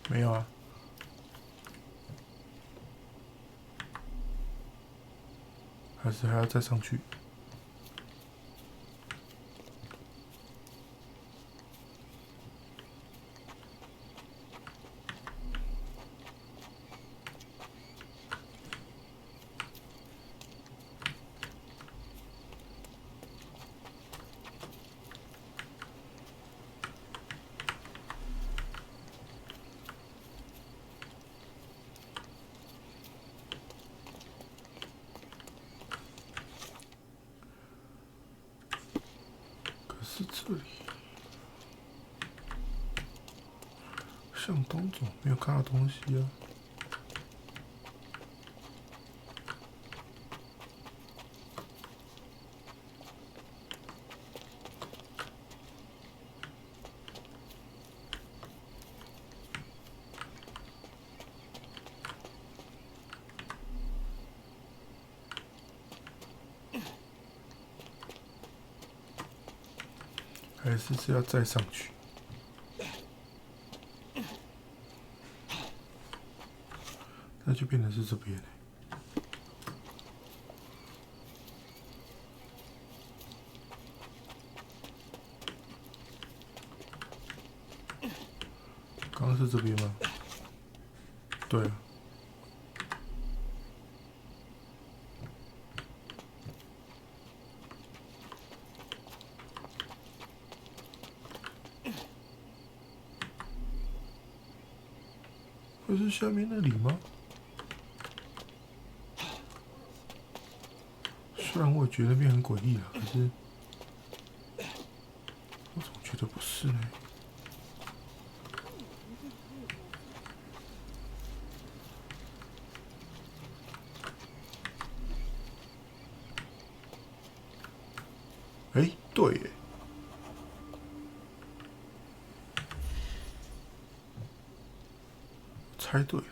没有啊，还是还要再上去。可是这里向东走，没有看到东西啊。还是要再上去？那就变成是这边了。刚刚是这边吗？对啊。会是下面那里吗？虽然我也觉得那边很诡异啊，可是我总觉得不是呢。哎，对耶，猜对了。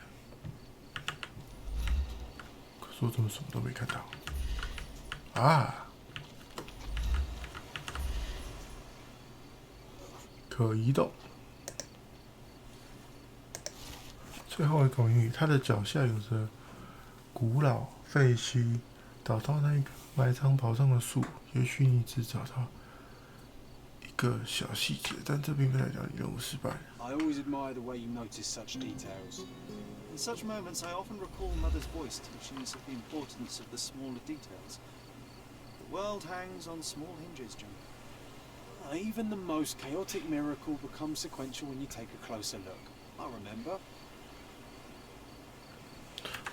可是我怎么什么都没看到？啊！可移动。最后一个谜语，它的脚下有着古老废墟，找到那个埋藏宝藏的树，也许你只找到一个小细节，但这并不代表你任务失败。I always admire the way you notice such details. In such moments, I often recall Mother's voice teaching us of the importance of the smaller details. The world hangs on small hinges, John. Even the most chaotic miracle becomes sequential when you take a closer look. I remember.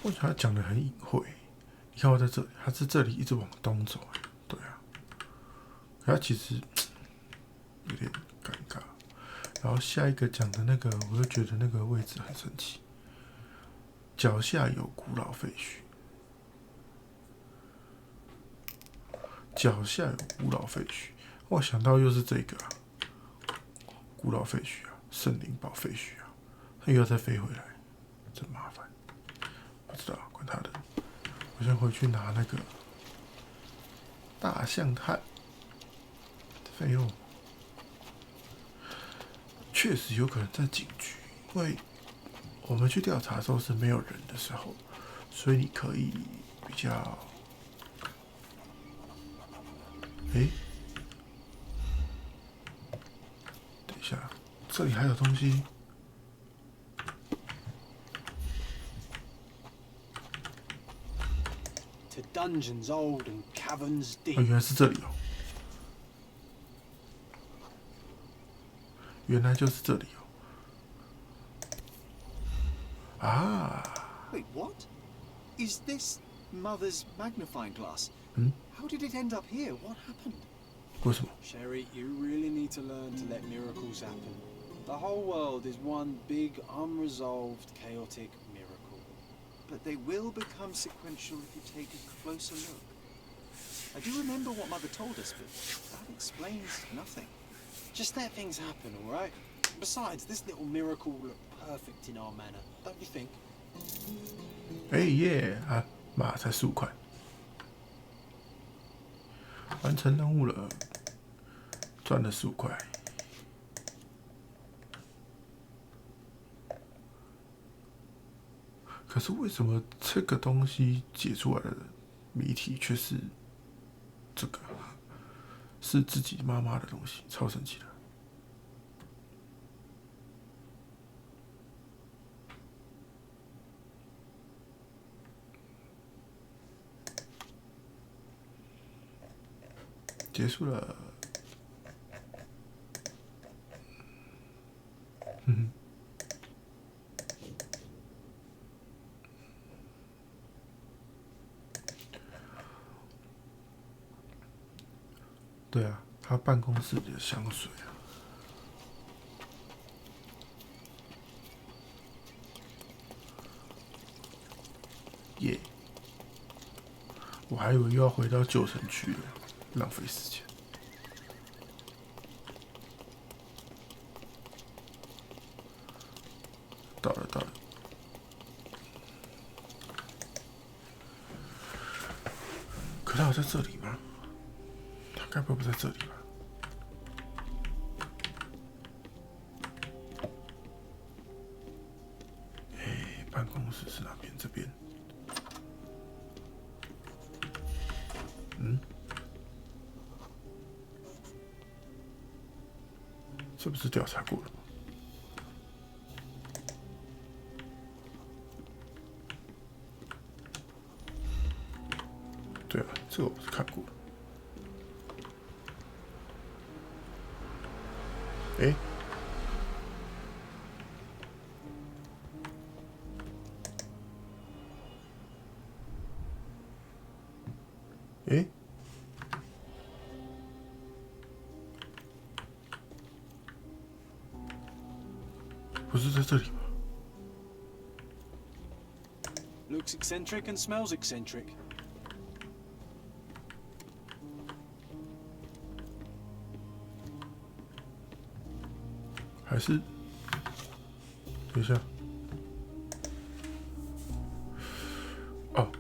我觉得他讲的很隐晦。你看我在这里，他是这里一直往东走，对啊。可他其实有点尴尬。然后下一个讲的那个，我就觉得那个位置很神奇。脚下有古老废墟，脚下有古老废墟。我想到又是这个啊，古老废墟啊，圣灵堡废墟啊，它又要再飞回来，真麻烦。不知道，管他的。我先回去拿那个大象炭。废物，确实有可能在警局，因为我们去调查的时候是没有人的时候，所以你可以比较，等一下，这里还有东西。dungeons old and caverns 哦， deep. 原来是这里哦，原来就是这里哦。啊， Wait, what? Is this Mother's magnifying glass? 嗯， How did it end up here? What happened? 为什么？ Sherry, you really need to learn to let miracles happen. The whole world is one big, unresolved, chaotic miracle. But they will become sequential if you take a closer look. I do remember what Mother told us, but that explains nothing. Just let things happen, alright? Besides, this little miracle will look perfect in our manor, don't you think? 哎耶啊，妈才15块，完成任务了，赚了15块。可是为什么这个东西解出来的谜题却是这个？是自己妈妈的东西，超神奇的。结束了。嗯。对啊，他办公室里的香水啊。耶！我还以为又要回到旧城区了，浪费时间。到了，到了。可他有在这里吗？他该不会不在这里吧？哎，办公室是哪边？这边。嗯，这不是调查过了吗？对啊，这个我是看过了。哎，哎，不是在这里吗？ Looks eccentric and smells eccentric. 还是，等一下，哦，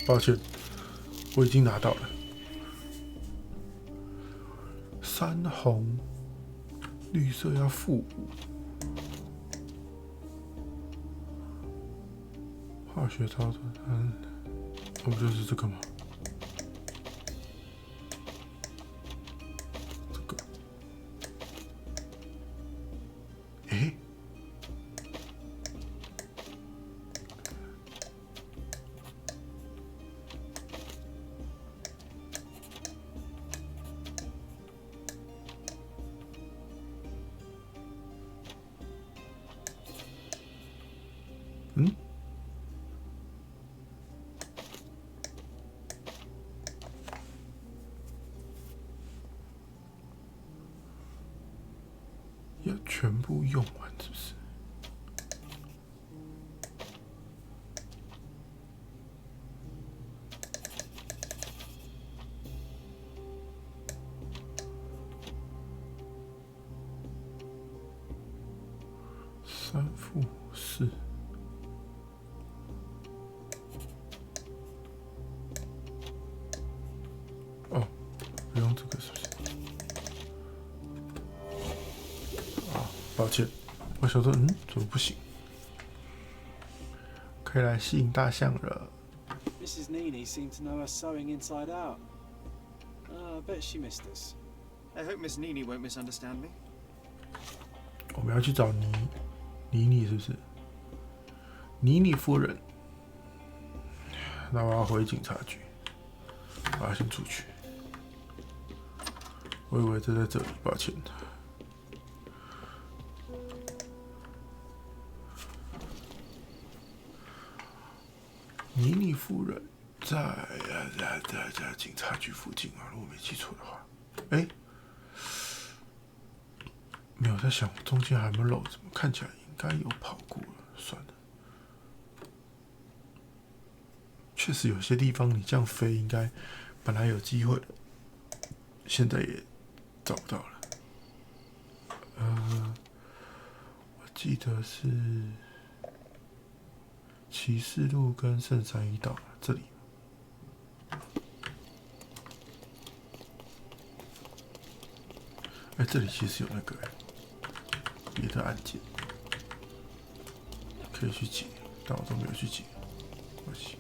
抱歉，我已经拿到了。山红，绿色要负5，化学操作，不就是这个吗？这个，诶。 嗯，要全部用完是不是？3负4。 哦，不用这个是不是？啊，抱歉，我想说，怎么不行？可以来吸引大象了。 Mrs. Nini seemed to know her sewing inside out. I bet she missed us. I hope Miss Nini won't misunderstand me. 我们要去找妮妮是不是？妮妮夫人。那我要回警察局。我要先出去。我以为这在这里，抱歉。妮妮夫人在警察局附近啊，如果没记错的话。没有在想中间还有没有漏，怎么看起来应该有跑过了，算了。确实有些地方你这样飞，应该本来有机会的，现在也找不到了。我记得是骑士路跟圣山一道这里。这里其实有那个别的案件可以去解，但我都没有去解。可惜。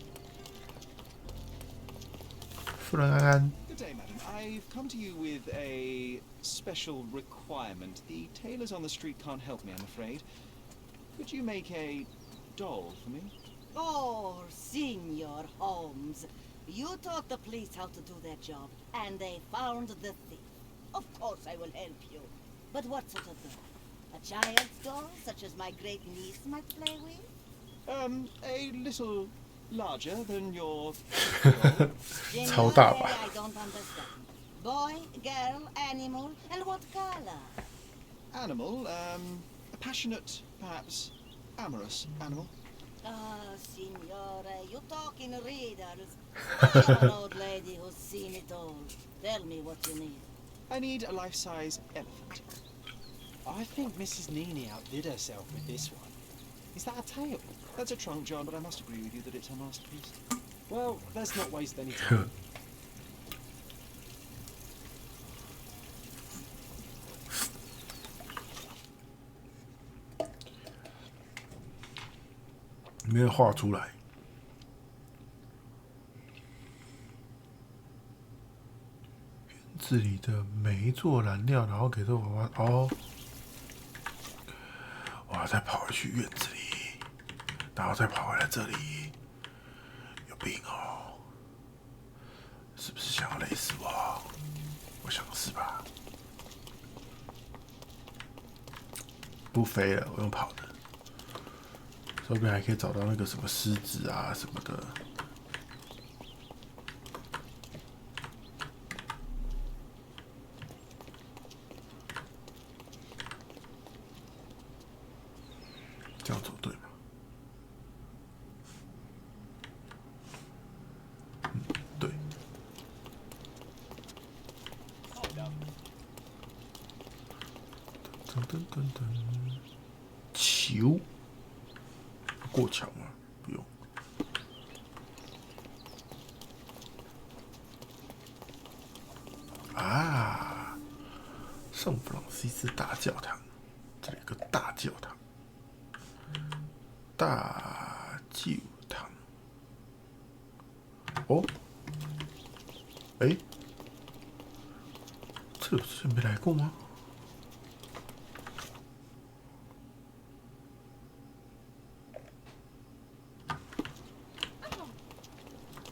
夫人安安。 Good day, madam. I've come to you with a special requirement. The tailors on the street can't help me, I'm afraid. Could you make a doll for me? Oh, Senor Holmes. You taught the police how to do their job, and they found the thief. Of course I will help you. But what sort of doll? A child's doll, such as my great niece might play with? A little larger than your... 超大吧 I don't understand. Boy, girl, animal, and what color? Animal, a passionate, perhaps amorous animal. Ah, signore, you talk in riddles. I am an old lady who's seen it all. Tell me what you need. I need a life-size elephant. I think Mrs. Nini outdid herself with this one. Is that a tail? That's a trunk, John, but I must agree with you that it's a masterpiece. Well, let's not waste any time. 没有画出来。院子里的每一座燃料，然后给这娃娃哦，我要再跑回去院子里，然后再跑回来这里，有病哦！是不是想要累死我？我想是吧？不飞了，我用跑的。 说不定还可以找到那个什么狮子啊什么的。这样走对吗？对。噔噔噔噔，球。 过桥吗？不用。啊，圣弗朗西斯大教堂，这里有个大教堂。大教堂。哦，哎，这里之前没来过吗？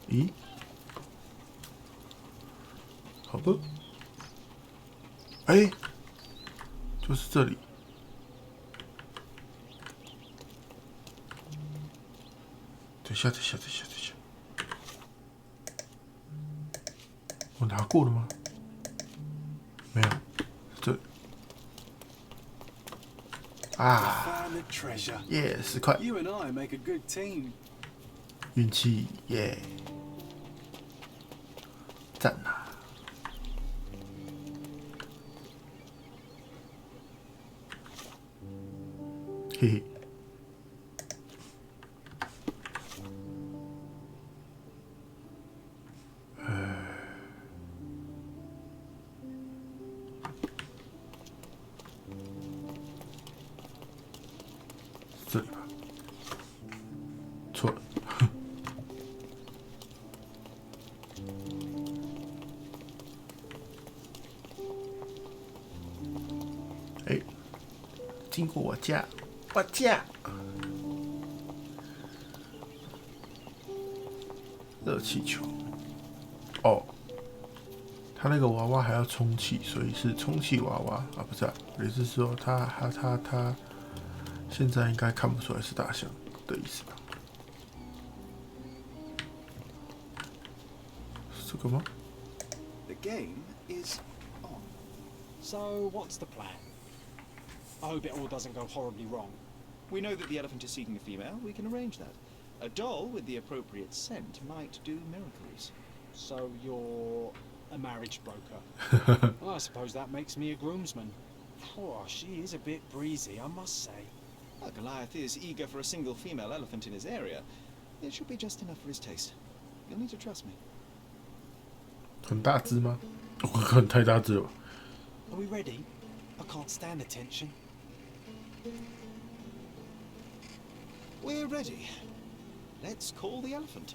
咦，好吧，哎，就是这里。等一下，等一下，等一下，等一下，我拿过了吗？没有，这里。啊，耶，10块。 You and I make a good team. 运气耶，赞呐！嘿嘿。这里吧，错了。哎，经过我家，我家。热气球，哦，他那个娃娃还要充气，所以是充气娃娃啊，不是啊，也就是说他现在应该看不出来是大象的意思吧？是这个吗？ The game is on. So, what's the plan? I hope it all doesn't go horribly wrong. We know that the elephant is seeking a female. We can arrange that. A doll with the appropriate scent might do miracles. So, you're a marriage broker. Well, I suppose that makes me a groomsman. Oh, she is a bit breezy, I must say. Well, Goliath is eager for a single female elephant in his area. It should be just enough for his taste. You'll need to trust me. 很大只吗？我可能太大只了吧。 Are we ready? I can't stand the tension. We're ready. Let's call the elephant.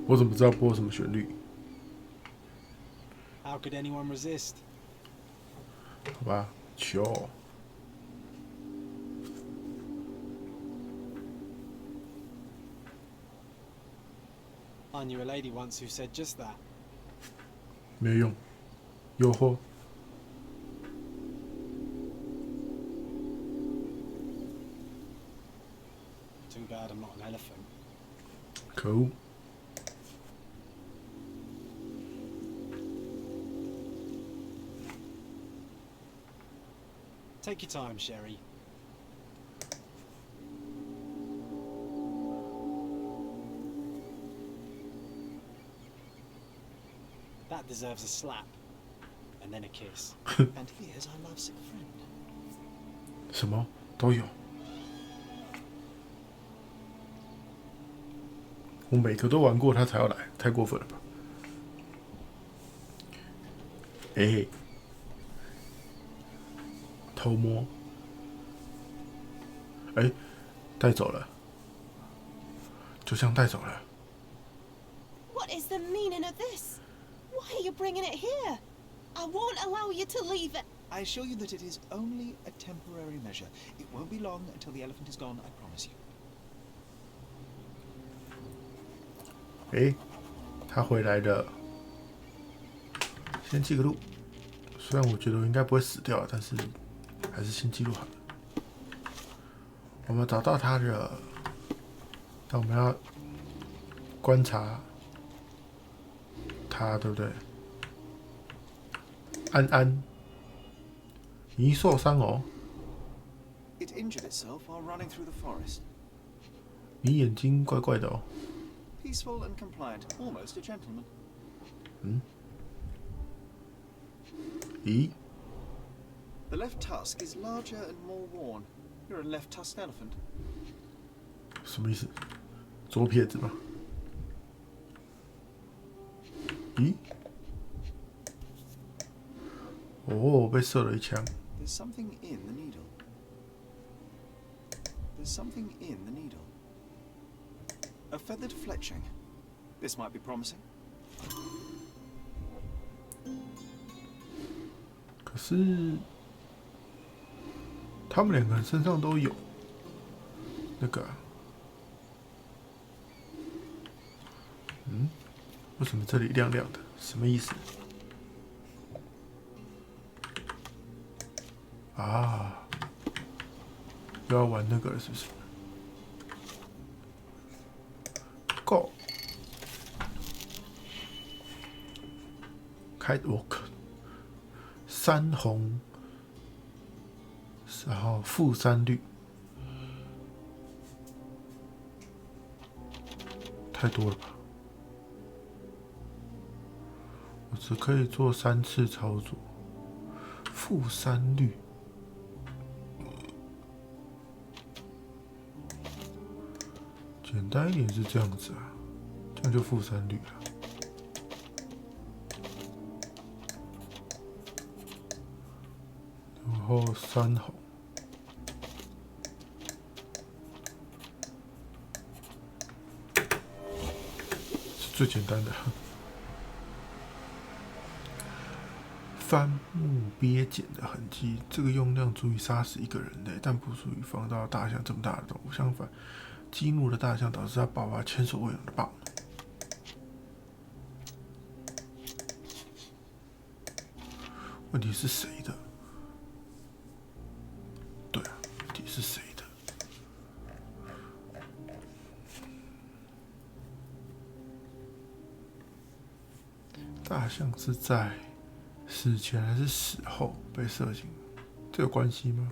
我怎么知道播什么旋律？ How could anyone resist? 好吧，球。 I knew a lady once who said just that. 没有用，诱惑。 Too bad I'm not an elephant. 可恶！ Take your time, Sherry. That deserves a slap. And then a kiss. And here's our lovesick friend. 什么都有。我每个都玩过，他才要来，太过分了吧？哎，偷摸，哎，带走了，就这样带走了。 What is the meaning of this? Why are you bringing it here? I won't allow you to leave it. I assure you that it is only a temporary measure. It won't be long until the elephant is gone, I promise you. 哎，他回来了。先记个录，虽然我觉得我应该不会死掉，但是还是先记录好了。我们找到他了，但我们要观察他，对不对？安安，你受伤哦， It injured itself while running through the forest. 你眼睛怪怪的哦。 Peaceful and compliant, almost a gentleman. 嗯？咦？ The left tusk is larger and more worn. You're a left-tusked elephant. 什么意思？左撇子吗？咦？哦，被射了一枪。 There's something in the needle. There's something in the needle. A feathered fletching. This might be promising. 可是他们两个人身上都有那个啊，嗯，为什么这里亮亮的？什么意思？啊，又要玩那个了，是不是？ Go， 开我可3红，然后-3绿，太多了吧？我只可以做3次操作，-3绿。 简单一点是这样子啊，这样就-3绿了。然后3红，是最简单的。帆木鳖剪的痕迹，这个用量足以杀死一个人类，但不足以放到大象这么大的动物。相反，激怒的大象导致它爆发前所未有的暴怒。问题是谁的？对啊，问题是谁的？大象是在死前还是死后被射精？这有关系吗？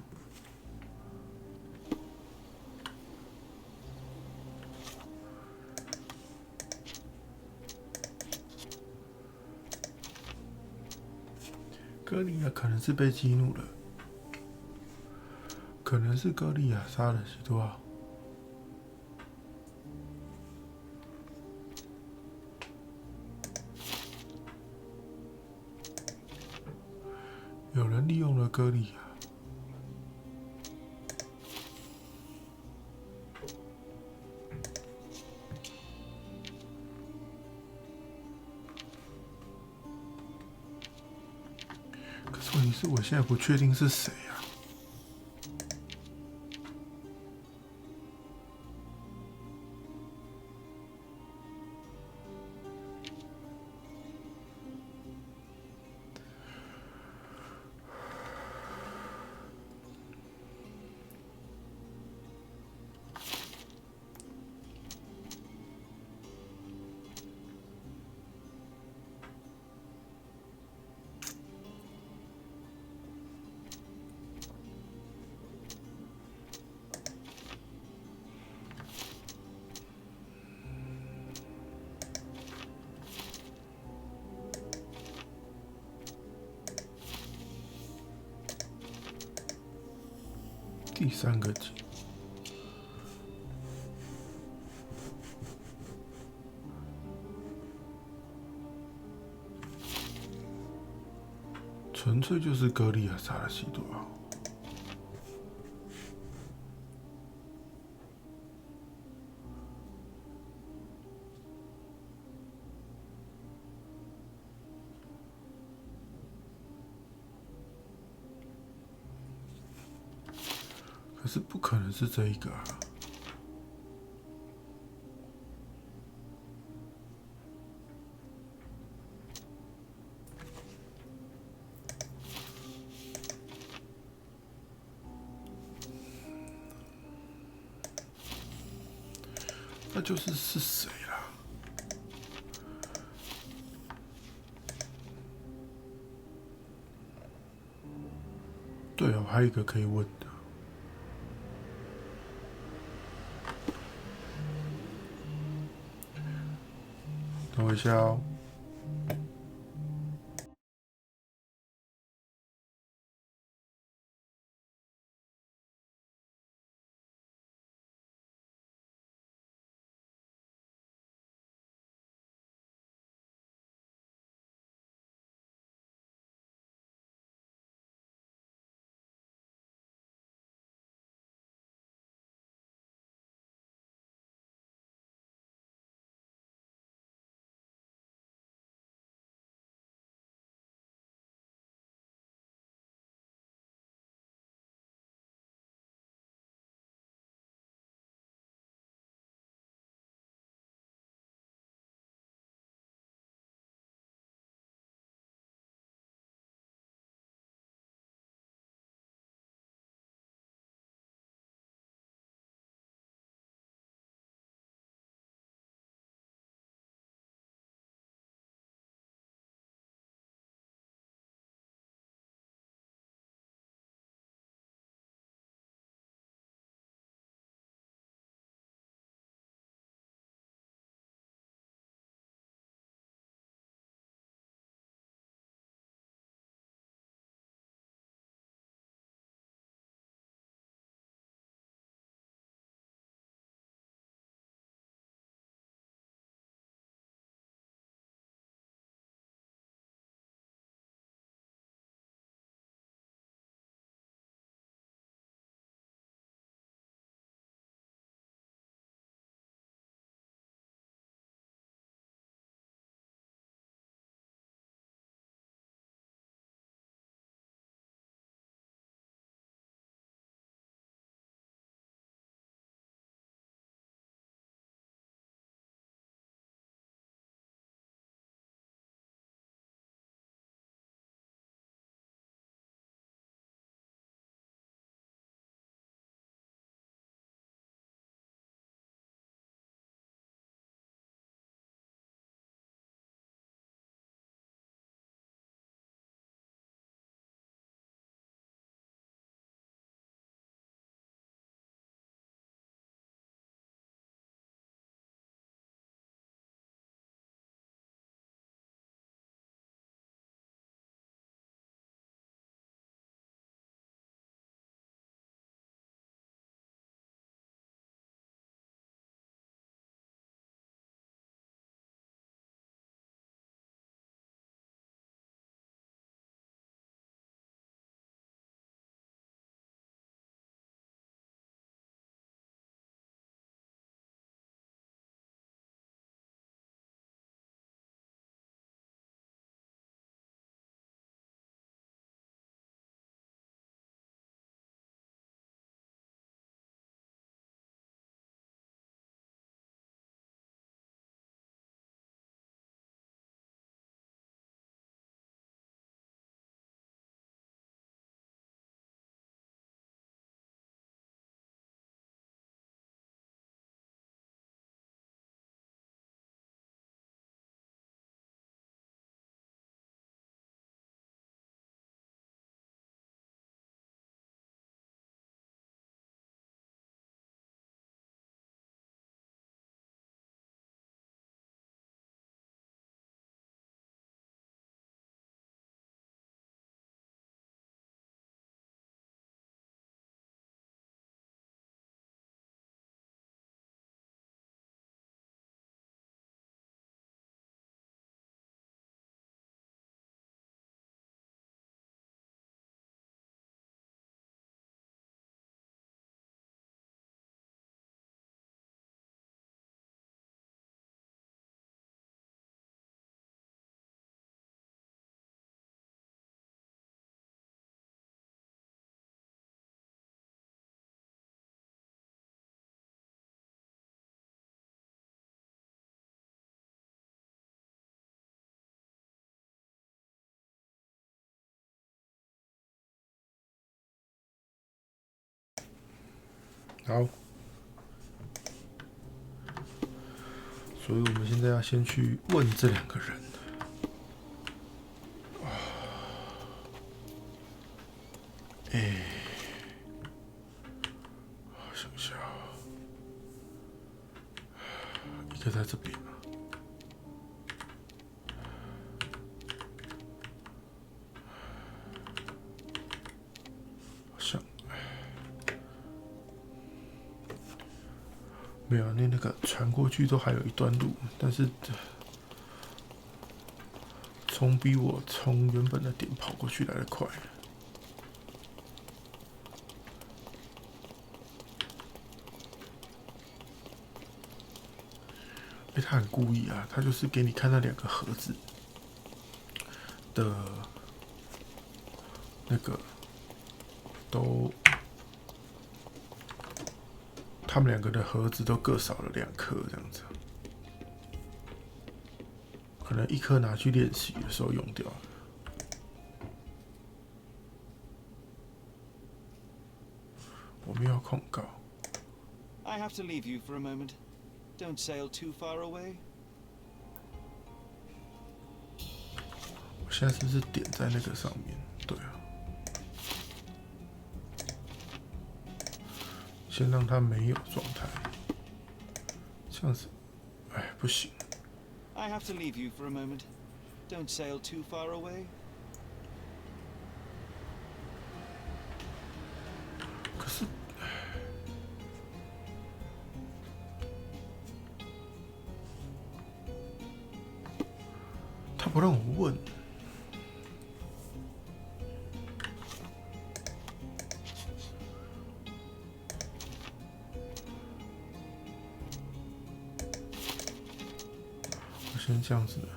歌利亚可能是被激怒了，可能是歌利亚杀了西多奥。有人利用了歌利亚。可是问题是我现在不确定是谁啊。第三个井，纯粹就是歌利亚杀了西多奥。可是不可能是这一个啊！那就是谁啦？对哦，还有一个可以问的。等我一下哦。好，所以我们现在要先去问这2个人。想一下，一个在这边。没有，那个传过去都还有一段路，但是总比我从原本的点跑过去来得快。他很故意啊，他就是给你看那2个盒子的那个都。他们2个的盒子都各少了2颗，这样子，可能1颗拿去练习的时候用掉了。我们要控告。I have to leave you for a moment. Don't sail too far away. 我现在是不是点在那个上面？对啊。先让他没有状态，这样子，哎，不行。I have to leave you for a moment. Don't sail too far away. 可是，他不让我问。先这样子的，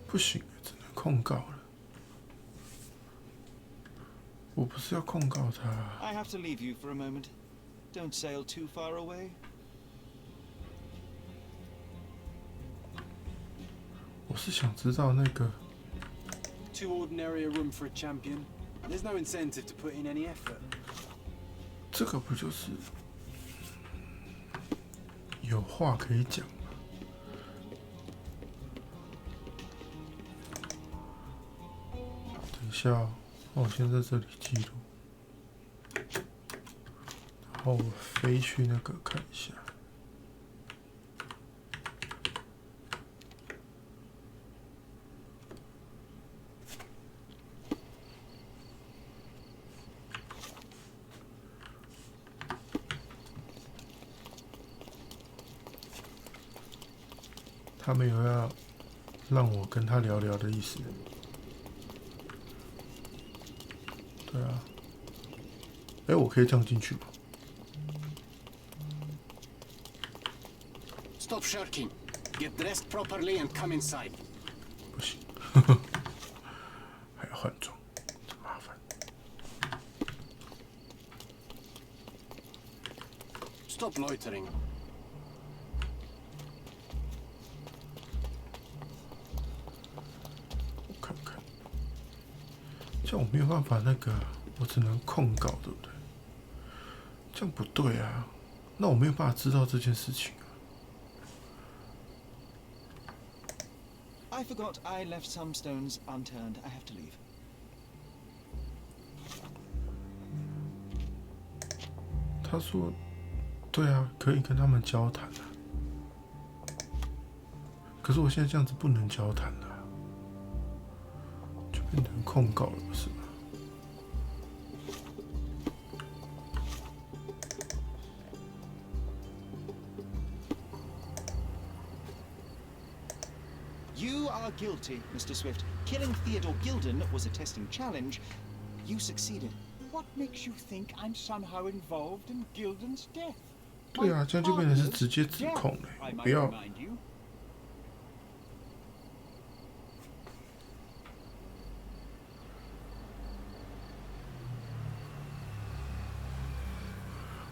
不行，只能控告了。我不是要控告他。I have to leave you for a moment. Don't sail too far away. 我是想知道那个。Too ordinary a room for a champion. There's no incentive to put in any effort. 这个不就是有话可以讲吗？等一下哦，我先在这里记录，然后我飞去那个看一下。他没有要让我跟他聊聊的意思。对啊，哎，我可以这样进去吗 ？Stop shirking. Get dressed properly and come inside. 不行，还要换装，真麻烦。Stop loitering. 这样我没有办法，那个我只能控告，对不对？这样不对啊，那我没有办法知道这件事情啊。I forgot I left some stones unturned. I have to leave. 他说：“对啊，可以跟他们交谈啊。可是我现在这样子不能交谈了。”变成控告了，不是吗？You are guilty, Mr. Swift. Killing Theodore Gilden was a testing challenge. You succeeded. What makes you think I'm somehow involved in Gilden's death? 对啊，这样就变成是直接指控了，不要。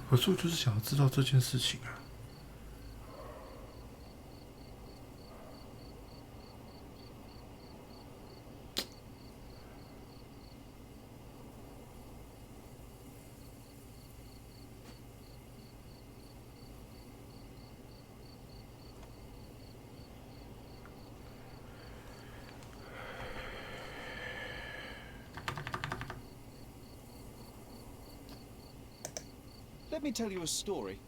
可是我就是想要知道这件事情啊。Let me tell you a story.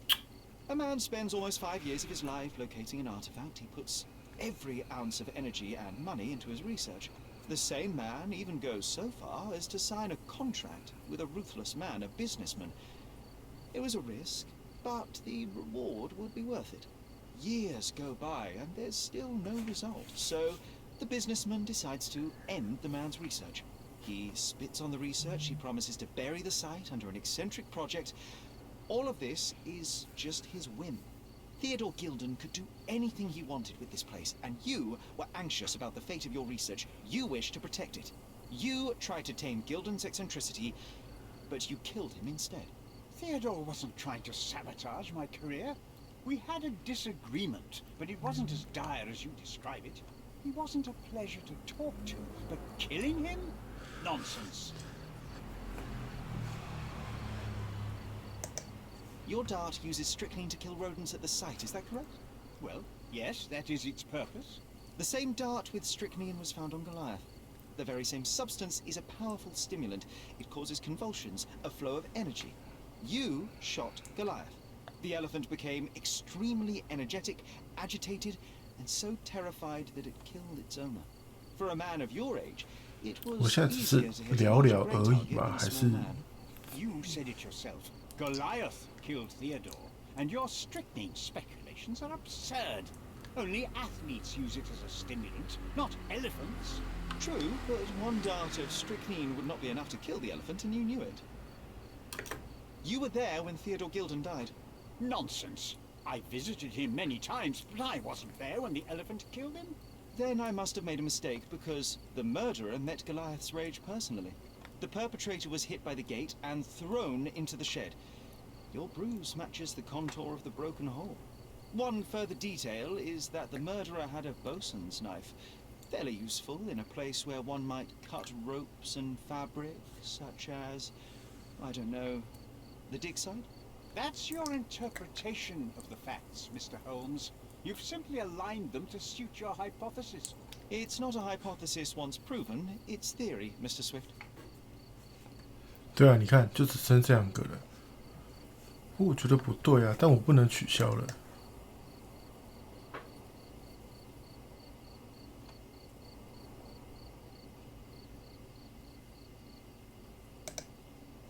A man spends almost 5 years of his life locating an artifact. He puts every ounce of energy and money into his research. The same man even goes so far as to sign a contract with a ruthless man, a businessman. It was a risk, but the reward would be worth it. Years go by and there's still no result, so the businessman decides to end the man's research. He spits on the research, he promises to bury the site under an eccentric project. All of this is just his whim. Theodore Gilden could do anything he wanted with this place, and you were anxious about the fate of your research. You wished to protect it. You tried to tame Gilden's eccentricity, but you killed him instead. Theodore wasn't trying to sabotage my career. We had a disagreement, but it wasn't as dire as you describe it. He wasn't a pleasure to talk to, but killing him? Nonsense. Your dart uses strychnine to kill rodents at the site, is that correct? Well, yes, that is its purpose. The same dart with strychnine was found on Goliath. The very same substance is a powerful stimulant. It causes convulsions, a flow of energy. You shot Goliath. The elephant became extremely energetic, agitated, and so terrified that it killed its owner. For a man of your age, it 我 was 现在只是 easier to hit a 聊 large 聊 prey 而已 target 嘛， than a 还 small 是 man. You said it yourself. Goliath killed Theodore, and your strychnine speculations are absurd. Only athletes use it as a stimulant, not elephants. True, but one dart of strychnine would not be enough to kill the elephant, and you knew it. You were there when Theodore Gilden died. Nonsense. I visited him many times, but I wasn't there when the elephant killed him. Then I must have made a mistake, because the murderer met Goliath's rage personally. The perpetrator was hit by the gate and thrown into the shed. Your bruise matches the contour of the broken hole. One further detail is that the murderer had a bosun's knife, fairly useful in a place where one might cut ropes and fabric, such as, I don't know, the dig site? That's your interpretation of the facts, Mr. Holmes. You've simply aligned them to suit your hypothesis. It's not a hypothesis once proven, it's theory, Mr. Swift. 对啊，你看，就只剩这两个了。我觉得不对啊，但我不能取消了。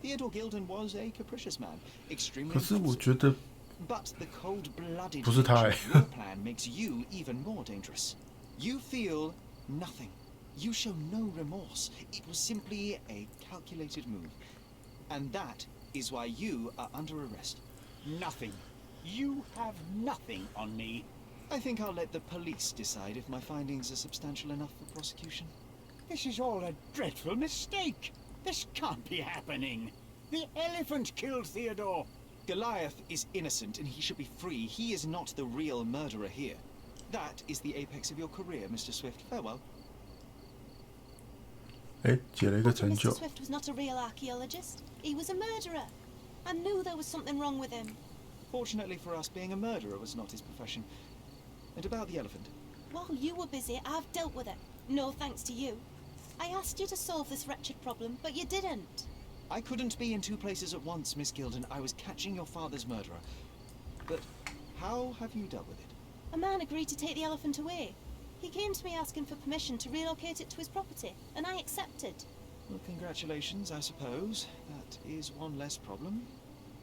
Theodore Gilden was a capricious man, extremely 可是我 impulsive. 觉得 But the cold-blooded 不是他 nature of your plan makes you even more dangerous. You feel nothing. You show no remorse. It was simply a calculated move. And that is why you are under arrest. Nothing. You have nothing on me. I think I'll let the police decide if my findings are substantial enough for prosecution. This is all a dreadful mistake. This can't be happening. The elephant killed Theodore. Goliath is innocent and he should be free. He is not the real murderer here. That is the apex of your career, Mr. Swift. Farewell. 哎，解了一个 But 成 Mr. 就。 Swift was not a real archaeologist. He was a murderer. I knew there was something wrong with him. Fortunately for us, being a murderer was not his profession. And about the elephant. While you were busy, I've dealt with it. No thanks to you. I asked you to solve this wretched problem, but you didn't. I couldn't be in two places at once, Miss Gilden. I was catching your father's murderer. But how have you dealt with it? A man agreed to take the elephant away. He came to me asking for permission to relocate it to his property, and I accepted. Well, congratulations, I suppose. That is one less problem.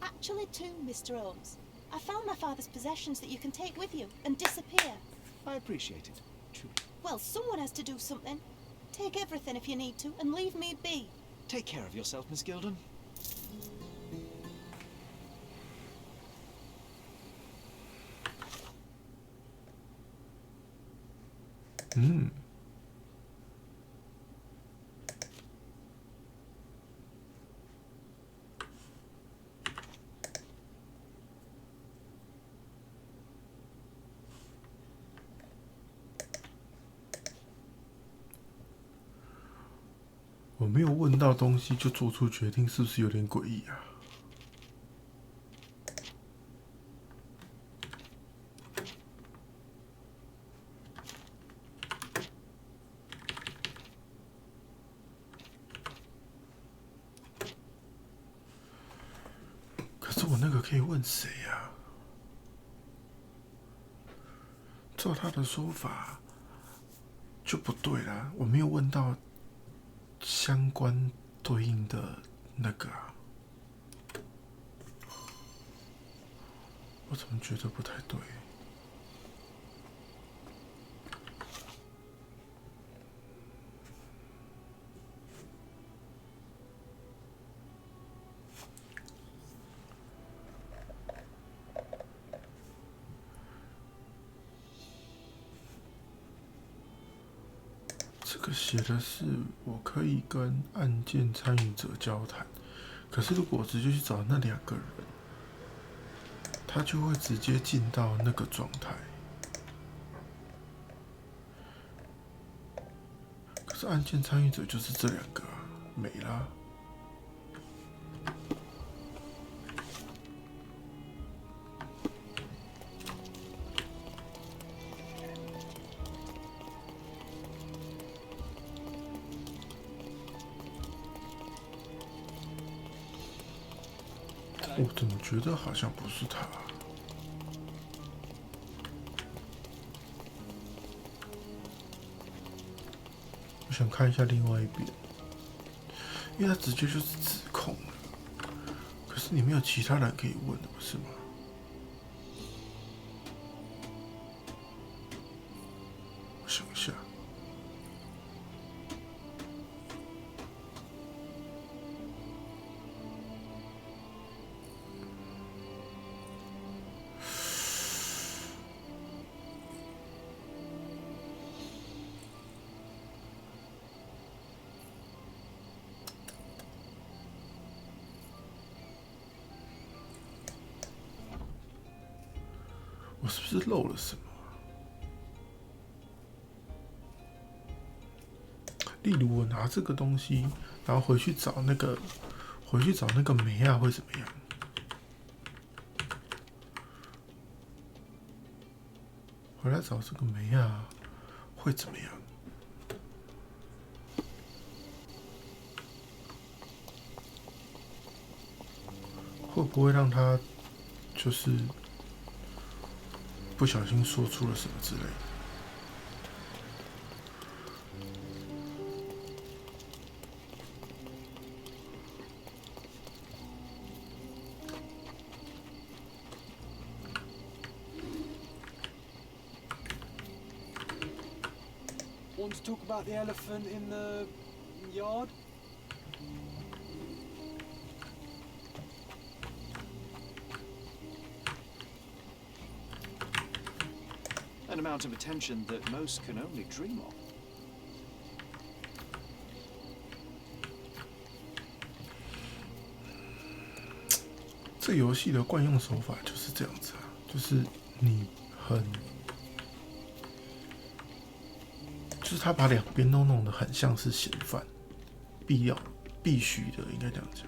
Actually, two, Mr. Holmes. I found my father's possessions that you can take with you and disappear. I appreciate it, truly. Well, someone has to do something. Take everything if you need to, and leave me be. Take care of yourself, Miss Gilden. 嗯，我没有问到东西就做出决定，是不是有点诡异啊？可是我我那个可以问谁呀？照他的说法就不对啦，我没有问到相关对应的那个啊，我怎么觉得不太对？这个写的是我可以跟案件参与者交谈，可是如果我直接去找那2个人，他就会直接进到那个状态。可是案件参与者就是这2个啊，没啦。我怎么觉得好像不是他？我想看一下另外一边，因为他直接就是指控了。可是你没有其他人可以问的，不是吗？我想一下。我是不是漏了什么？例如我拿这个东西，然后回去找那个梅亚会怎么样？回来找这个梅亚会怎么样？会不会让他就是不小心说出了什么之类的？Want to talk about the elephant in the yard? An amount of attention that most can only dream of. 这游戏的惯用手法就是这样子啊，就是你就是他把2边都弄得很像是嫌犯，必须的，应该这样讲。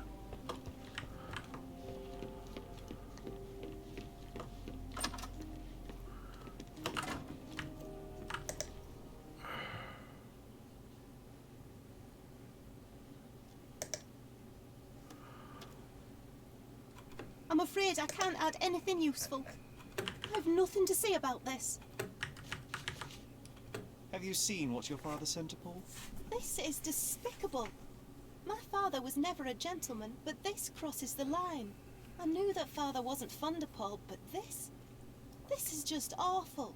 I'm afraid I can't add anything useful. I've nothing to say about this. Have you seen what your father sent to Paul? This is despicable. My father was never a gentleman, but this crosses the line. I knew that father wasn't fond of Paul, but this is just awful.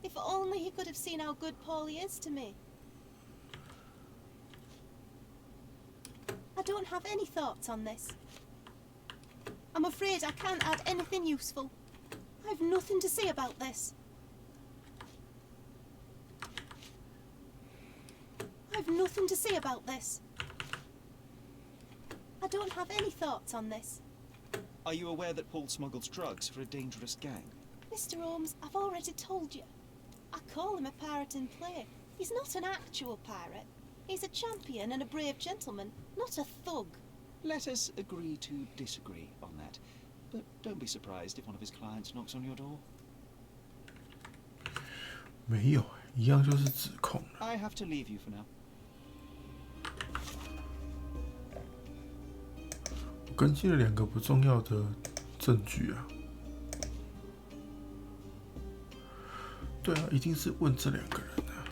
If only he could have seen how good Paulie is to me. I don't have any thoughts on this. I'm afraid I can't add anything useful. I've nothing to say about this. I've nothing to say about this. I don't have any thoughts on this. Are you aware that Paul smuggles drugs for a dangerous gang? Mr. Holmes, I've already told you. I call him a pirate in play. He's not an actual pirate. He's a champion and a brave gentleman, not a thug. Let us agree to disagree on that. But don't be surprised if one of his clients knocks on your door. 没有，一样就是指控。I have to leave you for now. 我更新了2个不重要的证据啊。对啊，一定是问这2个人啊。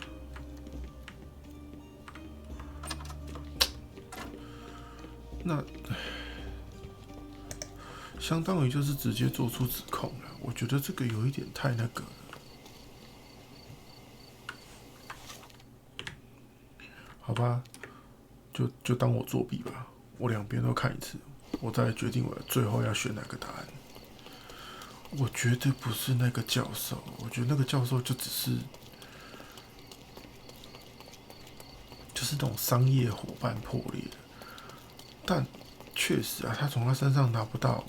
那相当于就是直接做出指控了。我觉得这个有一点太那个了。好吧，就当我作弊吧，我2边都看一次，我再决定我最后要选哪个答案。我觉得不是那个教授，我觉得那个教授就只是就是那种商业伙伴破裂的，但确实啊，他从他身上拿不到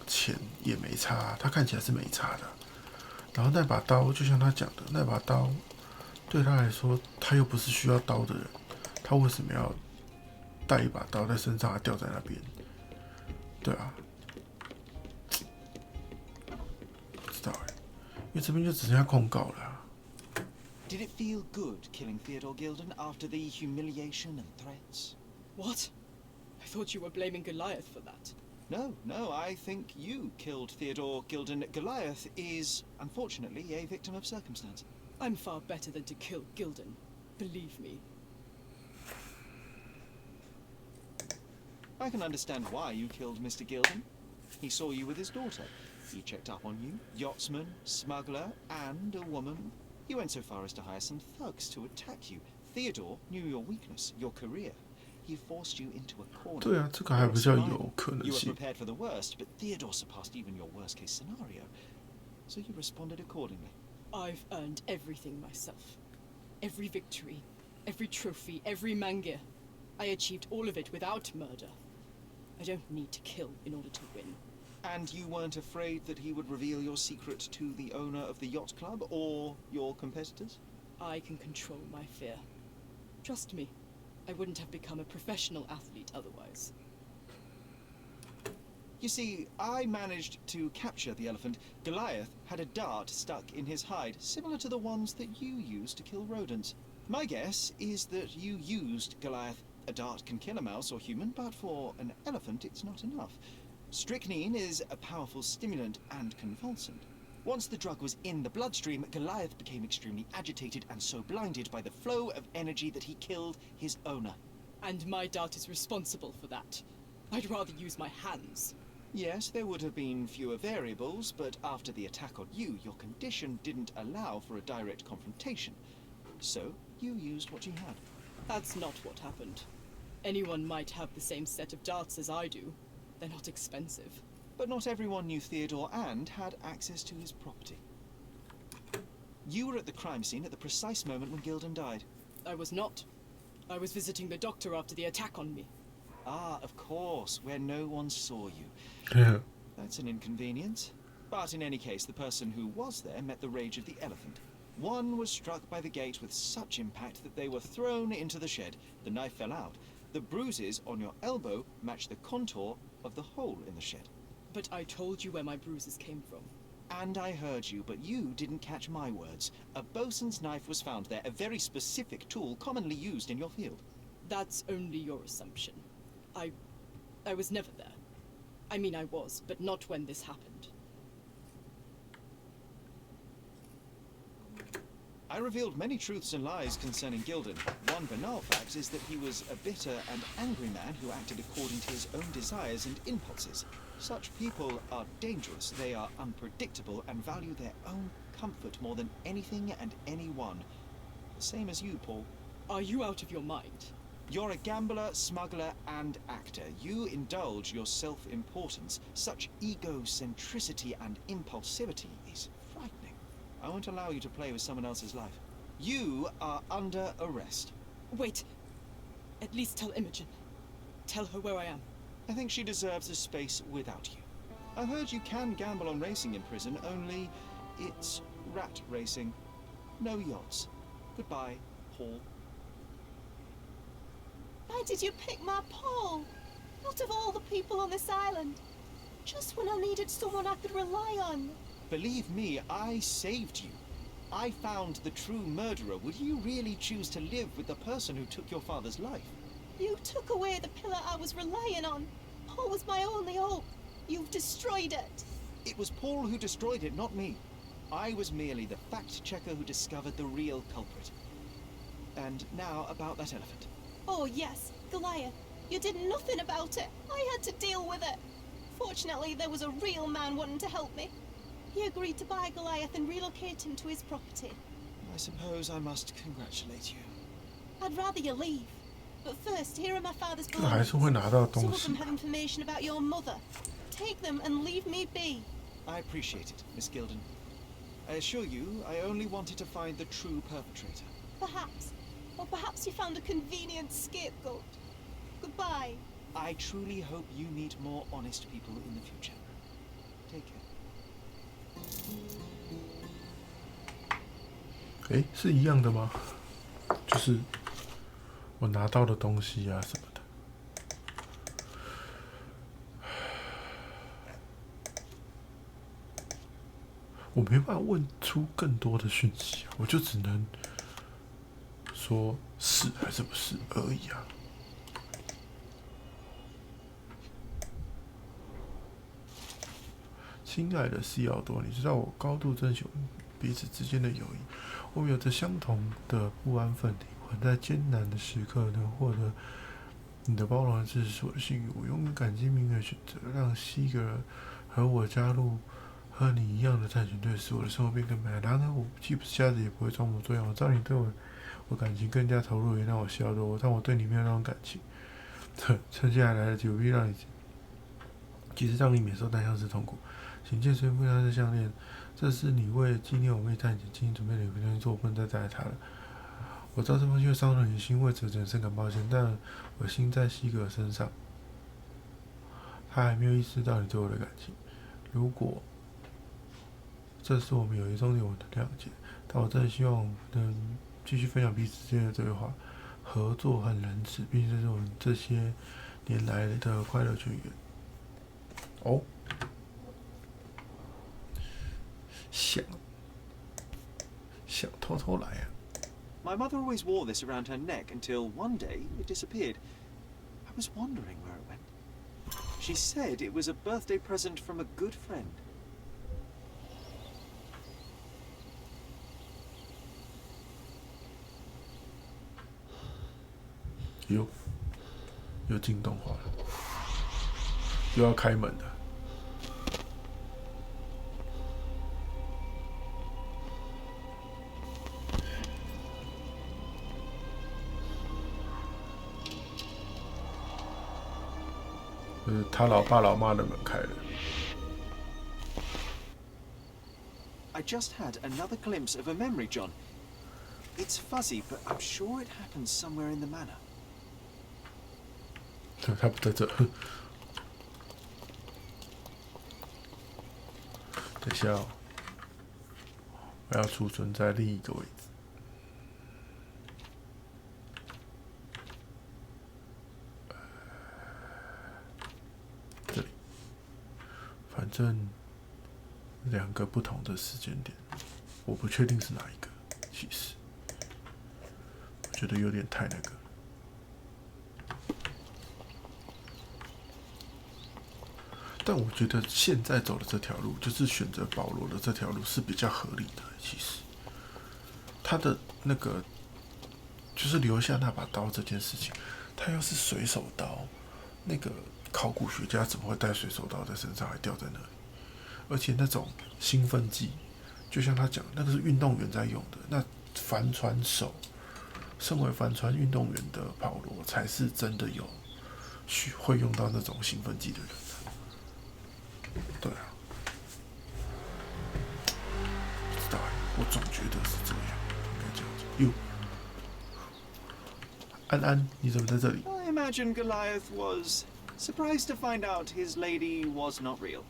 钱也没差，他看起来是没差的。然后那把刀，就像他讲的，那把刀对他来说，他又不是需要刀的人，他为什么要带一把刀在身上，还吊在那边？对啊，不知道哎，因为这边就只剩下控告了啊。Did it feel good killing Theodore Gilden after the humiliation and threats? What? I thought you were blaming Goliath for that. No, I think you killed Theodore Gilden. Goliath is, unfortunately, a victim of circumstance. I'm far better than to kill Gilden. Believe me. I can understand why you killed Mr. Gilden. He saw you with his daughter. He checked up on you, yachtsman, smuggler, and a woman. He went so far as to hire some thugs to attack you. Theodore knew your weakness, your career. He forced you into a corner. 对啊，这个还比较有可能 You were 性。 prepared for the worst, but Theodore surpassed even your worst-case scenario. So you responded accordingly. I've earned everything myself. Every victory, every trophy, every mangear. I achieved all of it without murder. I don't need to kill in order to win. And you weren't afraid that he would reveal your secret to the owner of the yacht club or your competitors? I can control my fear. Trust me, I wouldn't have become a professional athlete otherwise. You see, I managed to capture the elephant. Goliath had a dart stuck in his hide, similar to the ones that you used to kill rodents. My guess is that you used Goliath. A dart can kill a mouse or human, but for an elephant it's not enough. Strychnine is a powerful stimulant and convulsant. Once the drug was in the bloodstream, Goliath became extremely agitated and so blinded by the flow of energy that he killed his owner. And my dart is responsible for that. I'd rather use my hands. Yes, there would have been fewer variables, but after the attack on you, your condition didn't allow for a direct confrontation. So, you used what you had. That's not what happened. Anyone might have the same set of darts as I do. They're not expensive. But not everyone knew Theodore and had access to his property. You were at the crime scene at the precise moment when Gilden died. I was not. I was visiting the doctor after the attack on me. Ah, of course, where no one saw you. Yeah. That's an inconvenience. But in any case, the person who was there met the rage of the elephant. One was struck by the gate with such impact that they were thrown into the shed. The knife fell out. The bruises on your elbow match the contour of the hole in the shed. But I told you where my bruises came from. And I heard you, but you didn't catch my words. A bosun's knife was found there, a very specific tool commonly used in your field. That's only your assumption. I was never there. I mean, I was, but not when this happened. I revealed many truths and lies concerning Gilden. One banal fact is that he was a bitter and angry man who acted according to his own desires and impulses. Such people are dangerous, they are unpredictable, and value their own comfort more than anything and anyone. The same as you, Paul. Are you out of your mind? You're a gambler, smuggler, and actor. You indulge your self-importance. Such egocentricity and impulsivity is frightening. I won't allow you to play with someone else's life. You are under arrest. Wait. At least tell Imogen. Tell her where I am. I think she deserves a space without you. I've heard you can gamble on racing in prison, only it's rat racing. No yachts. Goodbye, Paul. Why did you pick my Paul? Not of all the people on this island. Just when I needed someone I could rely on. Believe me, I saved you. I found the true murderer. Would you really choose to live with the person who took your father's life? You took away the pillar I was relying on. Paul was my only hope. You've destroyed it. It was Paul who destroyed it, not me. I was merely the fact checker who discovered the real culprit. And now about that elephant. Oh, yes, Goliath. You did nothing about it. I had to deal with it. Fortunately, there was a real man wanting to help me. He agreed to buy Goliath and relocate him to his property. I suppose I must congratulate you. I'd rather you leave. But first, here are my father's 这还是会 belongings. 拿到 Some 东 of 西 them。have information about your mother. Take them and leave me be. I appreciate it, Miss Gilden. I assure you, I only wanted to find the true perpetrator. Perhaps. Or perhaps you found a convenient scapegoat. Goodbye. I truly hope you meet more honest people in the future. Take care. 诶，是一样的吗？就是我拿到的东西啊什么的。我没办法问出更多的讯息，我就只能说是还是不是而已啊。亲爱的西奥多，你知道我高度珍惜彼此之间的友谊。我们有着相同的不安分体，我在艰难的时刻能获得你的包容和支持是我的幸运。我永远感激命运的选择，让西格尔和我加入和你一样的探险队，使我的生活变更美好。然而，我既不是瞎子，也不会装模作样。我知道你对我感情更加投入，也让我笑多。但我对你没有那种感情。趁现在还来得及，我必须让你，其实让你免受单相思痛苦。请见随附上这项链，这是你为纪念我为探险精心准备的一份东西，我不能再带它了。我知道这封信会伤了你的心，为此真深感抱歉，但我心在西格尔身上，他还没有意识到你对我的感情。如果这是我们友谊中有我的谅解，但我真的希望能继续分享彼此之间的对话、合作和仁慈，并且这是我们这些年来的快乐泉源。哦。想偷偷来啊！ My mother always wore this around her neck until one day it disappeared. I was wondering where it went. She said it was a birthday present from a good friend. 又进动画了，又要开门了。他老爸老妈的门开了。I just had another glimpse of a memory, John. It's fuzzy, but I'm sure it happens somewhere in the manor. 他不在这。等一下哦，我要储存在另一个位置。这里，反正2个不同的时间点，我不确定是哪一个。其实，我觉得有点太那个。但我觉得现在走的这条路，就是选择保罗的这条路是比较合理的。其实，他的那个就是留下那把刀这件事情，他要是水手刀，那个考古学家怎么会带水手刀在身上还掉在那里？而且那种兴奋剂，就像他讲，那个是运动员在用的。那帆船手，身为帆船运动员的保罗，才是真的有会用到那种兴奋剂的人。对啊，不知道我总觉得是这样，应该这样子。哟，安安，你怎么在这里？ I imagine Goliath was surprised to find out his lady was not real.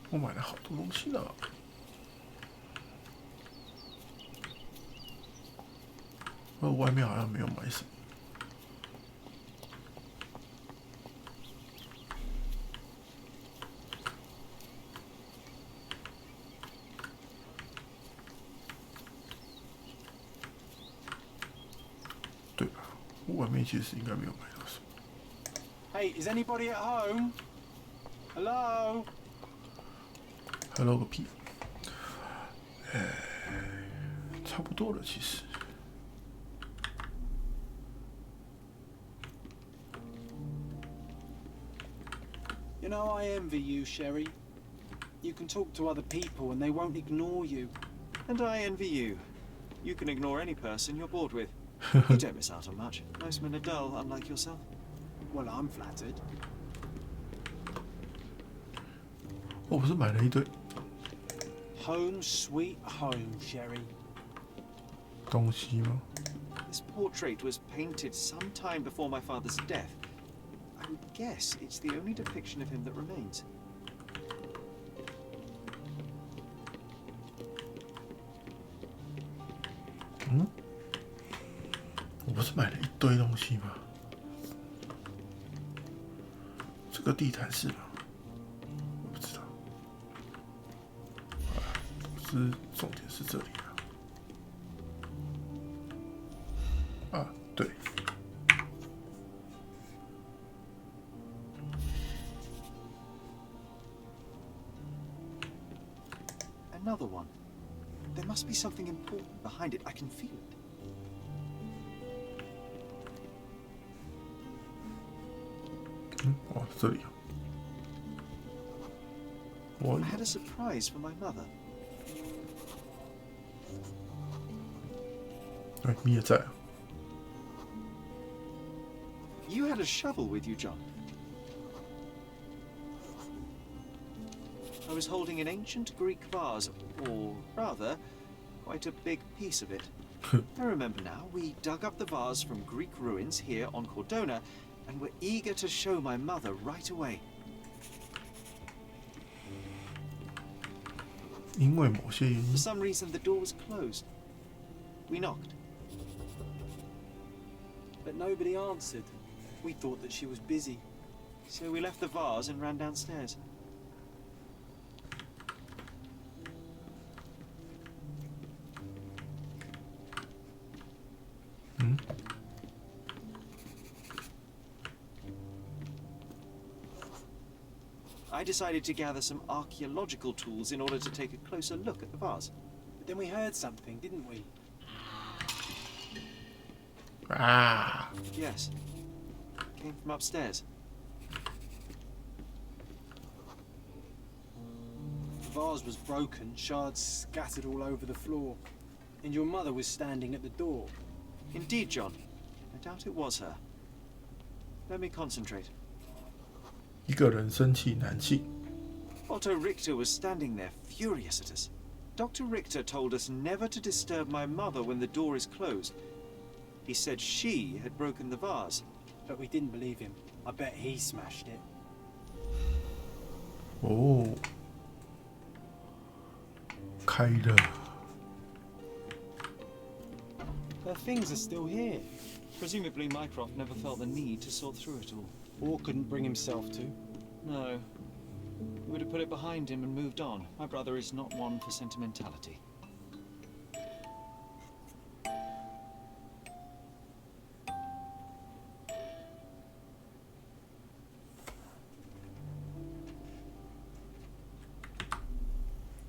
我买了好多东西呢。外面好像没有买什么。外面其实应该没有买到什么。 Hey, is anybody at home? Hello? Hello 个屁！差不多了，其实。You know, I envy you, Sherry. You can talk to other people and they won't ignore you. And I envy you. You can ignore any person you're bored with. You don't miss out on much. Most men are dull, unlike yourself. Well, I'm flattered. 我不是买了一堆 Home sweet home, Sherry. 东西吗？ This portrait was painted some time before my father's death. I would guess it's the only depiction of him that remains. 嗯，我不是买了一堆东西吗？这个地毯是吗？我不知道。是重点是这里啊。啊，对。 Another one. There must be something important behind it. I can feel it. 哦，这里啊。我 I had a surprise for my mother. 哎，你也在啊？ You had a shovel with you, John. I was holding an ancient Greek vase, or rather, quite a big piece of it. I remember now, we dug up the vase from Greek ruins here on Cordona, and were eager to show my mother right away. 因为某些原因 For，some reason, the door was closed. We knocked. But nobody answered. We thought that she was busy. So we left the vase and ran downstairs. 嗯， I decided to gather some archaeological tools in order to take a closer look at the vase. But then we heard something, didn't we? 啊， Yes. It came from upstairs. The vase was broken, shards scattered all over the floor. And your mother was standing at the door. Indeed, John. I doubt it was her. Let me concentrate. 一个人生气难气， Otto Richter was standing there, furious at us. Dr. Richter told us never to disturb my mother when the door is closed. He said she had broken the vase. But we didn't believe him. I bet he smashed it. 哦，开了。 Her things are still here. Presumably Mycroft never felt the need to sort through it all. Or couldn't bring himself to. No. He would have put it behind him and moved on. My brother is not one for sentimentality.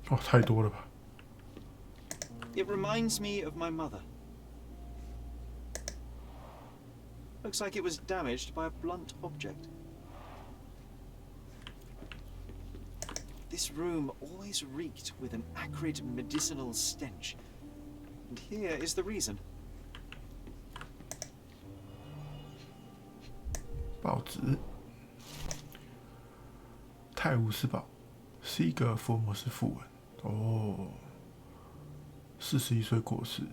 哦，太多了吧？ It reminds me of my mother. Looks like it was damaged by a blunt object. This room always reeked with an acrid medicinal stench. And here is the reason. 报纸，《泰晤士报》是一个福尔摩斯讣文。哦，41岁过世，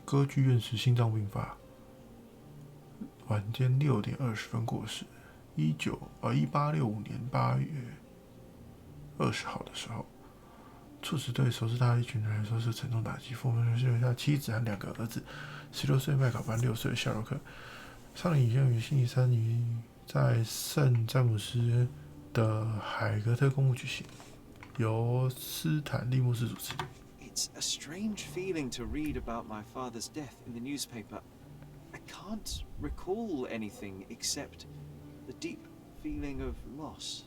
歌剧院时心脏病发，晚间6点20分过世。1865年8月20号的时候，猝死对熟识他的一群人来说是沉重打击。福尔摩斯留下妻子和2个儿子，16岁麦考班，6岁的夏洛克。上映于星期三于在圣詹姆斯的海格特公墓举行，由斯坦利·牧师主持。 It's a strange feeling to read about my father's death in the newspaper I can't recall anything except the deep feeling of loss.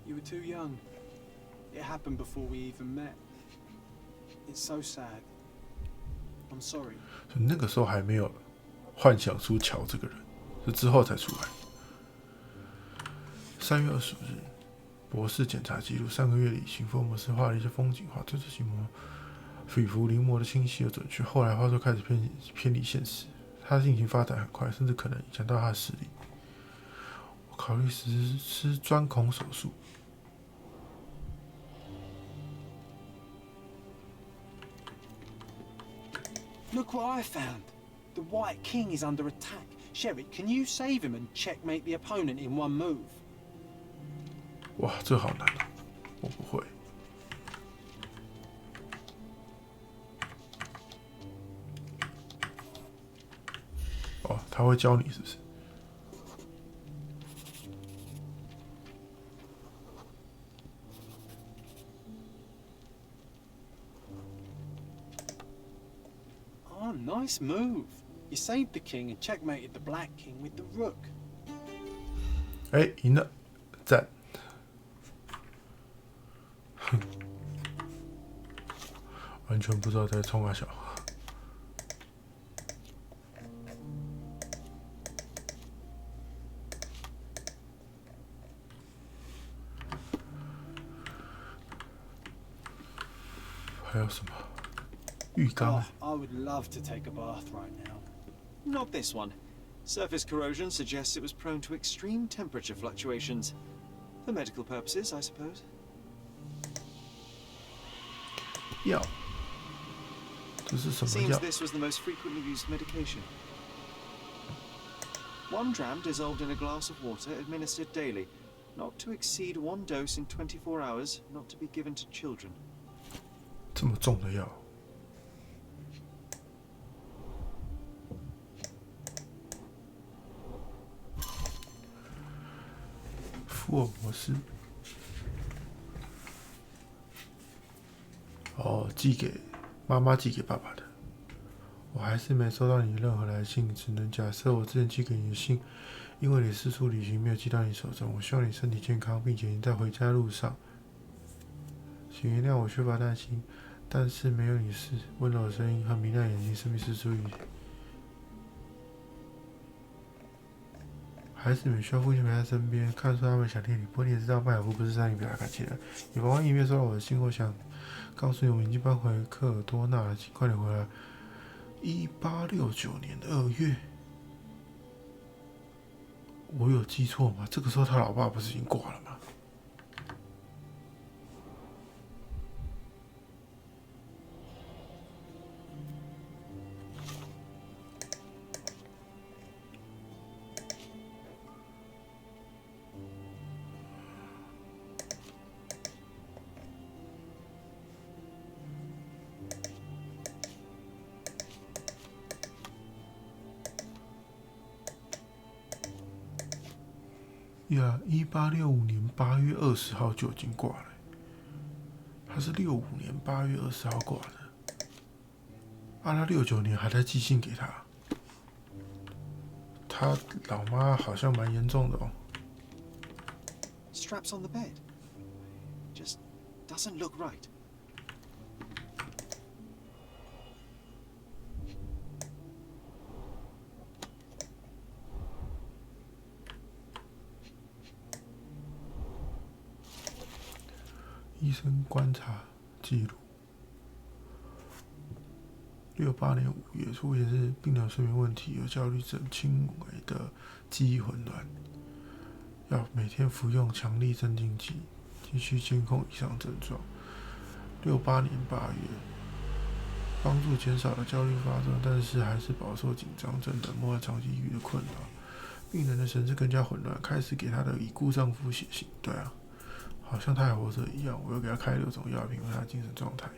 You were too young. It happened before we even met. It's so sad. I'm sorry. 那个时候还没有幻想出乔这个人，是之后才出来。3月25日，博士检查记录，3个月里，行福尔摩斯画了一些风景画，对这些笔幅临摹的清晰而准确。后来画作开始偏离现实，他的病情发展很快，甚至可能影响到他的视力。我考虑实施钻孔手术。Look what I found. The White King is under attack. Sherry, can you save him and checkmate the opponent in one move? 哇，这好难哦，我不会。哦，他会教你是不是？ Oh, nice move. You saved the king and checkmated the Black King with the rook. 哎，赢了，赞！哼，完全不知道在冲啊小。还有什么？浴缸。 I would love to take a bath right now. Not this one. Surface corrosion suggests it was prone to extreme temperature fluctuations. For medical purposes, I suppose. 药，这是什么 Seems 药？ this was the most frequently used medication. 1 dram dissolved in a glass of water, administered daily. Not to exceed 1 dose in 24 hours, not to be given to children. 这么重的药？ 福尔摩斯。哦，妈妈寄给爸爸的。我还是没收到你任何来信，只能假设我之前寄给你的信，因为你四处旅行没有寄到你手中。我希望你身体健康，并且你在回家路上。请原谅我缺乏耐心，但是没有你是温柔的声音和明亮眼睛，生命是足以。 孩子们需要父亲陪在身边，看出他们想念你。不过你也知道，麦尔夫不是向你表达感谢的。你忙完一面收到我的信，我想告诉你，我们已经搬回科尔多纳了，请快点回来。1869年2月，我有记错吗？这个时候他老爸不是已经挂了吗？呀，1865年8月20号就已经挂了，他是65年8月20号挂的，他69年还在寄信给他，他老妈好像蛮严重的哦。 Straps on the bed. Just doesn't look right. 医生观察记录：68年5月，出现是病人有睡眠问题，有焦虑症，轻微的记忆混乱，要每天服用强力镇静剂，继续监控以上症状。68年8月，帮助减少了焦虑发作，但是还是饱受紧张症、冷漠和长期抑郁的困扰。病人的神志更加混乱，开始给她的已故丈夫写信。对啊。 好像他还活着一样，我又给他开6种药品，为他的精神状态。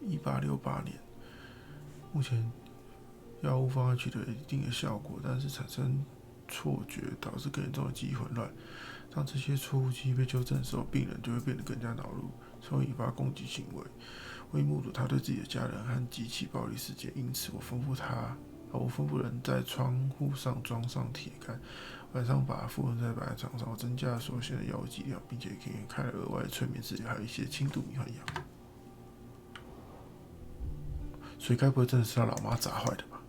1868年，目前药物方案取得一定的效果，但是产生错觉，导致更严重的记忆混乱。当这些错误记忆被纠正的时候，病人就会变得更加恼怒，从而引发攻击行为。我已目睹他对自己的家人和机器暴力事件，因此我吩咐他我吩咐人在窗户上装上铁杆，晚上把附身在白床上，增加所需的药物剂量，并且给人开了额外的催眠治疗，还有一些轻度迷幻药。所以该不会真的是他老妈砸坏的吧？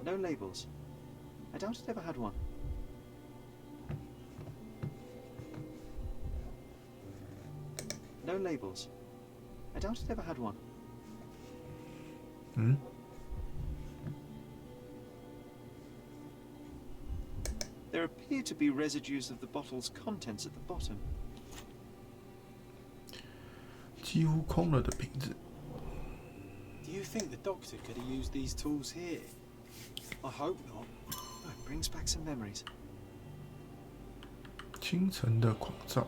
No labels. I doubt it ever had one. No labels. I doubt it ever had one. 嗯？ There appear to be residues of the bottle's contents at the bottom. 几乎空了的瓶子。 Do you think the doctor could have used these tools here? I hope not. Oh, it brings back some memories. 清晨的狂躁。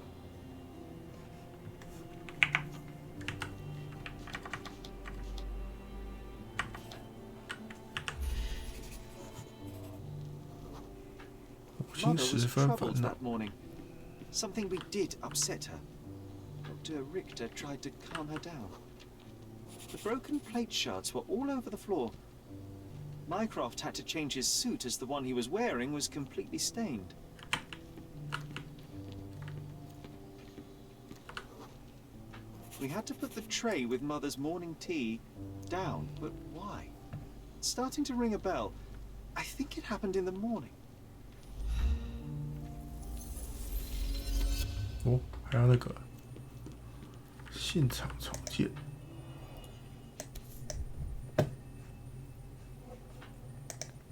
Mother was troubled that morning. Something we did upset her. Dr. Richter tried to calm her down. The broken plate shards were all over the floor. Mycroft had to change his suit as the one he was wearing was completely stained. We had to put the tray with Mother's morning tea down, but why? It's starting to ring a bell. I think it happened in the morning. 哦，还有那个现场重建。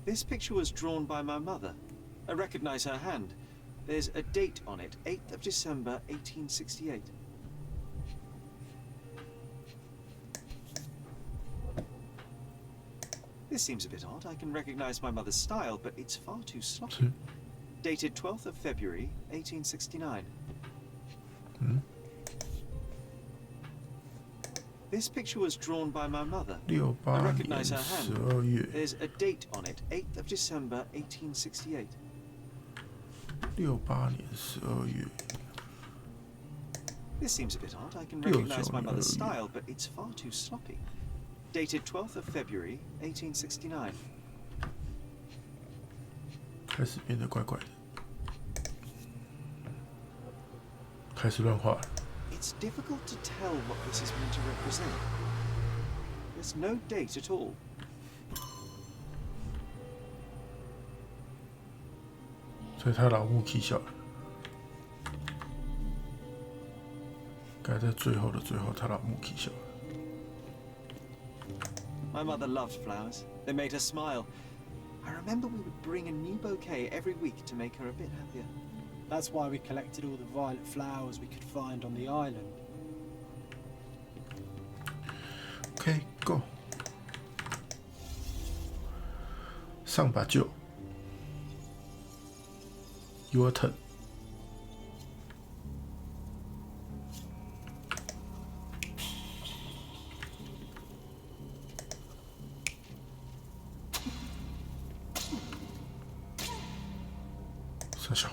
This picture was drawn by my mother. I recognize her hand. There's a date on it, 8th of December, 1868. This seems a bit odd. I can recognize my mother's style, but it's far too sloppy. Dated 12th of February, 1869. This picture was drawn by my mother. I recognize her hand. There's a date on it, 8th of December, 1868. 68年12月。 This seems a bit odd. I can recognize my mother's style, but it's far too sloppy. Dated 12th of February, 1869. 开始变得怪怪的，开始乱画了。 It's difficult to tell what this is meant to represent. There's no date at all. 所以他老母气笑了，该在最后的最后，他老母气笑了。 My mother loved flowers. They made her smile. I remember we would bring a new bouquet every week to make her a bit happier. That's why we collected all the violet flowers we could find on the island. OK, go. 上把酒。Your turn. 三小。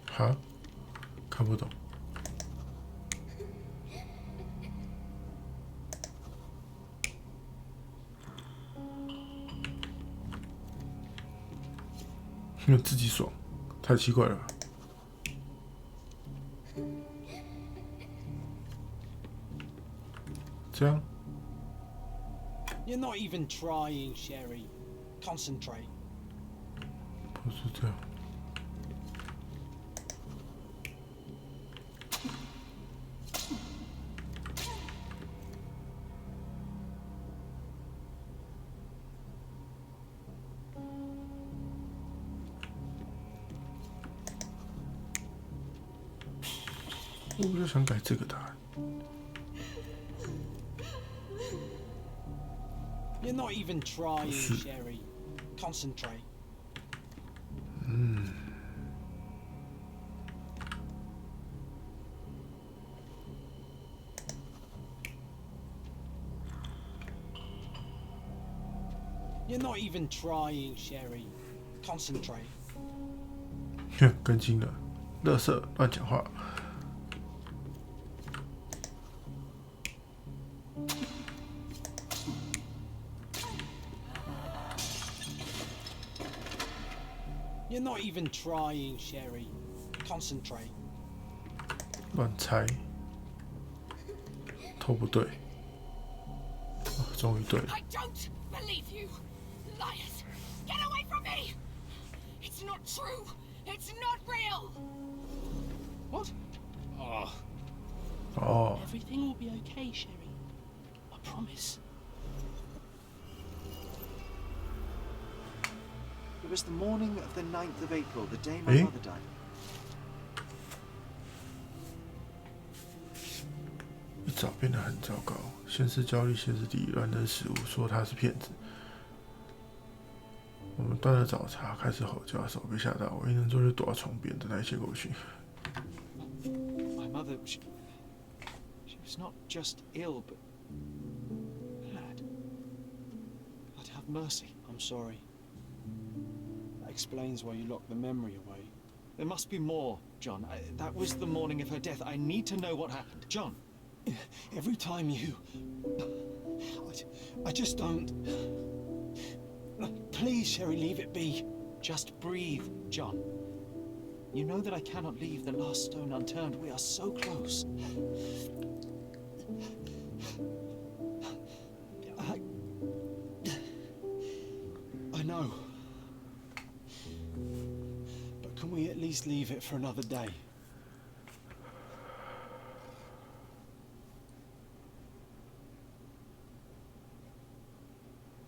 哈？看不懂。因为自己爽，太奇怪了吧？这样？ You're not even trying, Sherry. Concentrate. 不是这样。 我就想改这个答案。You're not even trying, Sherry. Concentrate. You're not even trying, Sherry. Concentrate. 更新了，垃圾乱讲话。You're not even trying, Sherry. Concentrate. 乱猜，都不对。终于对了。 I don't believe you! Liars! Get away from me! It's not true! It's not real! What? Oh. 哦， Everything will be okay, Sherry. I promise. It was the morning of the 9th of April, the day my Eh? mother died. 一早变得很糟糕，先是焦虑，先是地乱扔食物，说他是骗子。我们端了早茶，开始吼叫，手被吓到，唯一能做就躲到床边，等他一切过去。 My mother, she was not just ill, but mad. God have mercy. I'm sorry. That explains why you locked the memory away. There must be more, John. That was the morning of her death. I need to know what happened. John. Every time you... I just don't... Please, Sherry, leave it be. Just breathe, John. You know that I cannot leave the last stone unturned. We are so close. I know. But can we at least leave it for another day?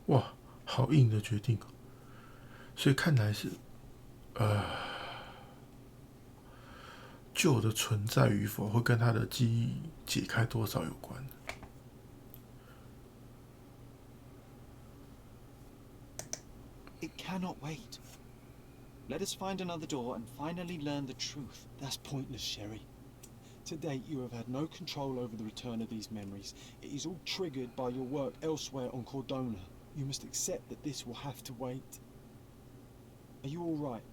哇，好硬的决定哦！所以看来是，旧的存在与否会跟他的记忆解开多少有关。 It cannot wait. Let us find another door and finally learn the truth. That's pointless, Sherry. To date, you have had no control over the return of these memories. It is all triggered by your work elsewhere on Cordona. You must accept that this will have to wait. Are you all right?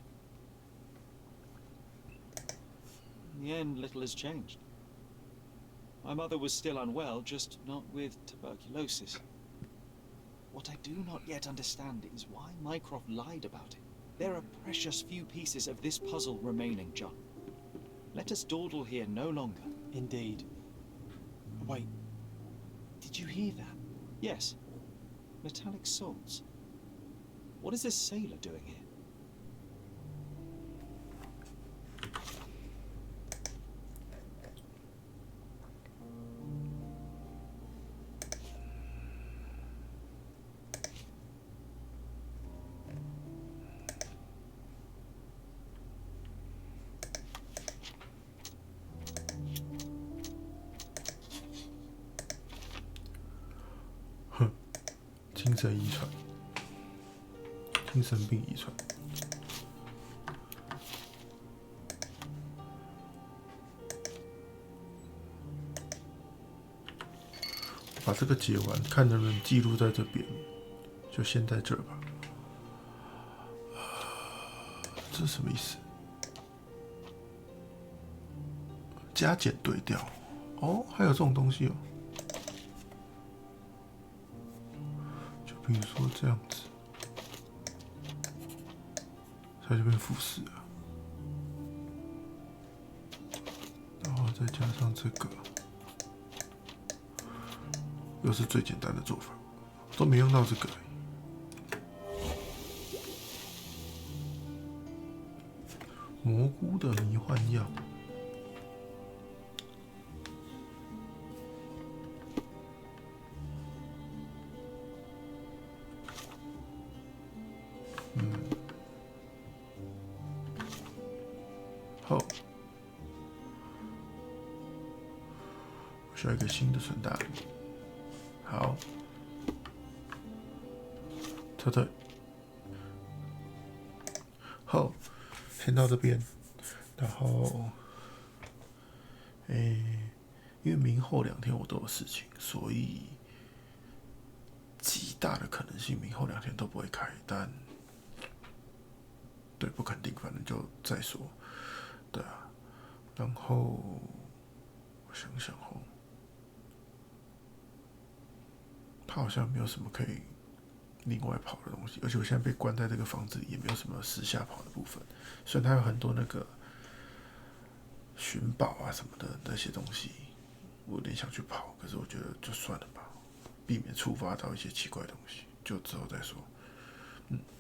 In the end, little has changed. My mother was still unwell, just not with tuberculosis. What I do not yet understand is why Mycroft lied about it. There are precious few pieces of this puzzle remaining, John. Let us dawdle here no longer. Indeed. Wait. Did you hear that? Yes. Metallic salts. What is this sailor doing here?精神遗传，精神病遗传。把这个解完，看能不能记录在这边，就先在这儿吧。这是什么意思？加减对调。哦，还有这种东西哦。 比如说这样子，它就变复式了，然后再加上这个，又是最简单的做法，都没用到这个。蘑菇的迷幻药。 后，我需要一个新的存档。好，退。好，先到这边，然后，因为明后2天我都有事情，所以极大的可能性明后2天都不会开，但对不肯定，反正就再说。对啊，然后我想想哦，他好像没有什么可以另外跑的东西，而且我现在被关在这个房子里，也没有什么私下跑的部分。虽然它有很多那个寻宝啊什么的那些东西，我有点想去跑，可是我觉得就算了吧，避免触发到一些奇怪的东西，就之后再说。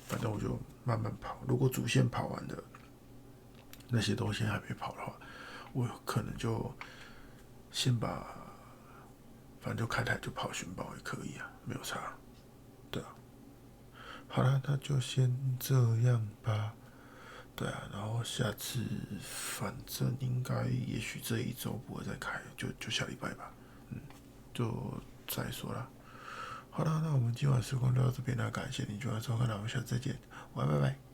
反正我就慢慢跑。如果主线跑完的那些东西还没跑的话，我有可能就先把，反正就开台就跑寻宝也可以啊，没有差。对啊，好了，那就先这样吧。对啊，然后下次反正应该也许这一周不会再开，就下礼拜吧。就再说了。好了，那我们今晚时光就到这边了，感谢你今晚收看，那我们下次再见，拜拜。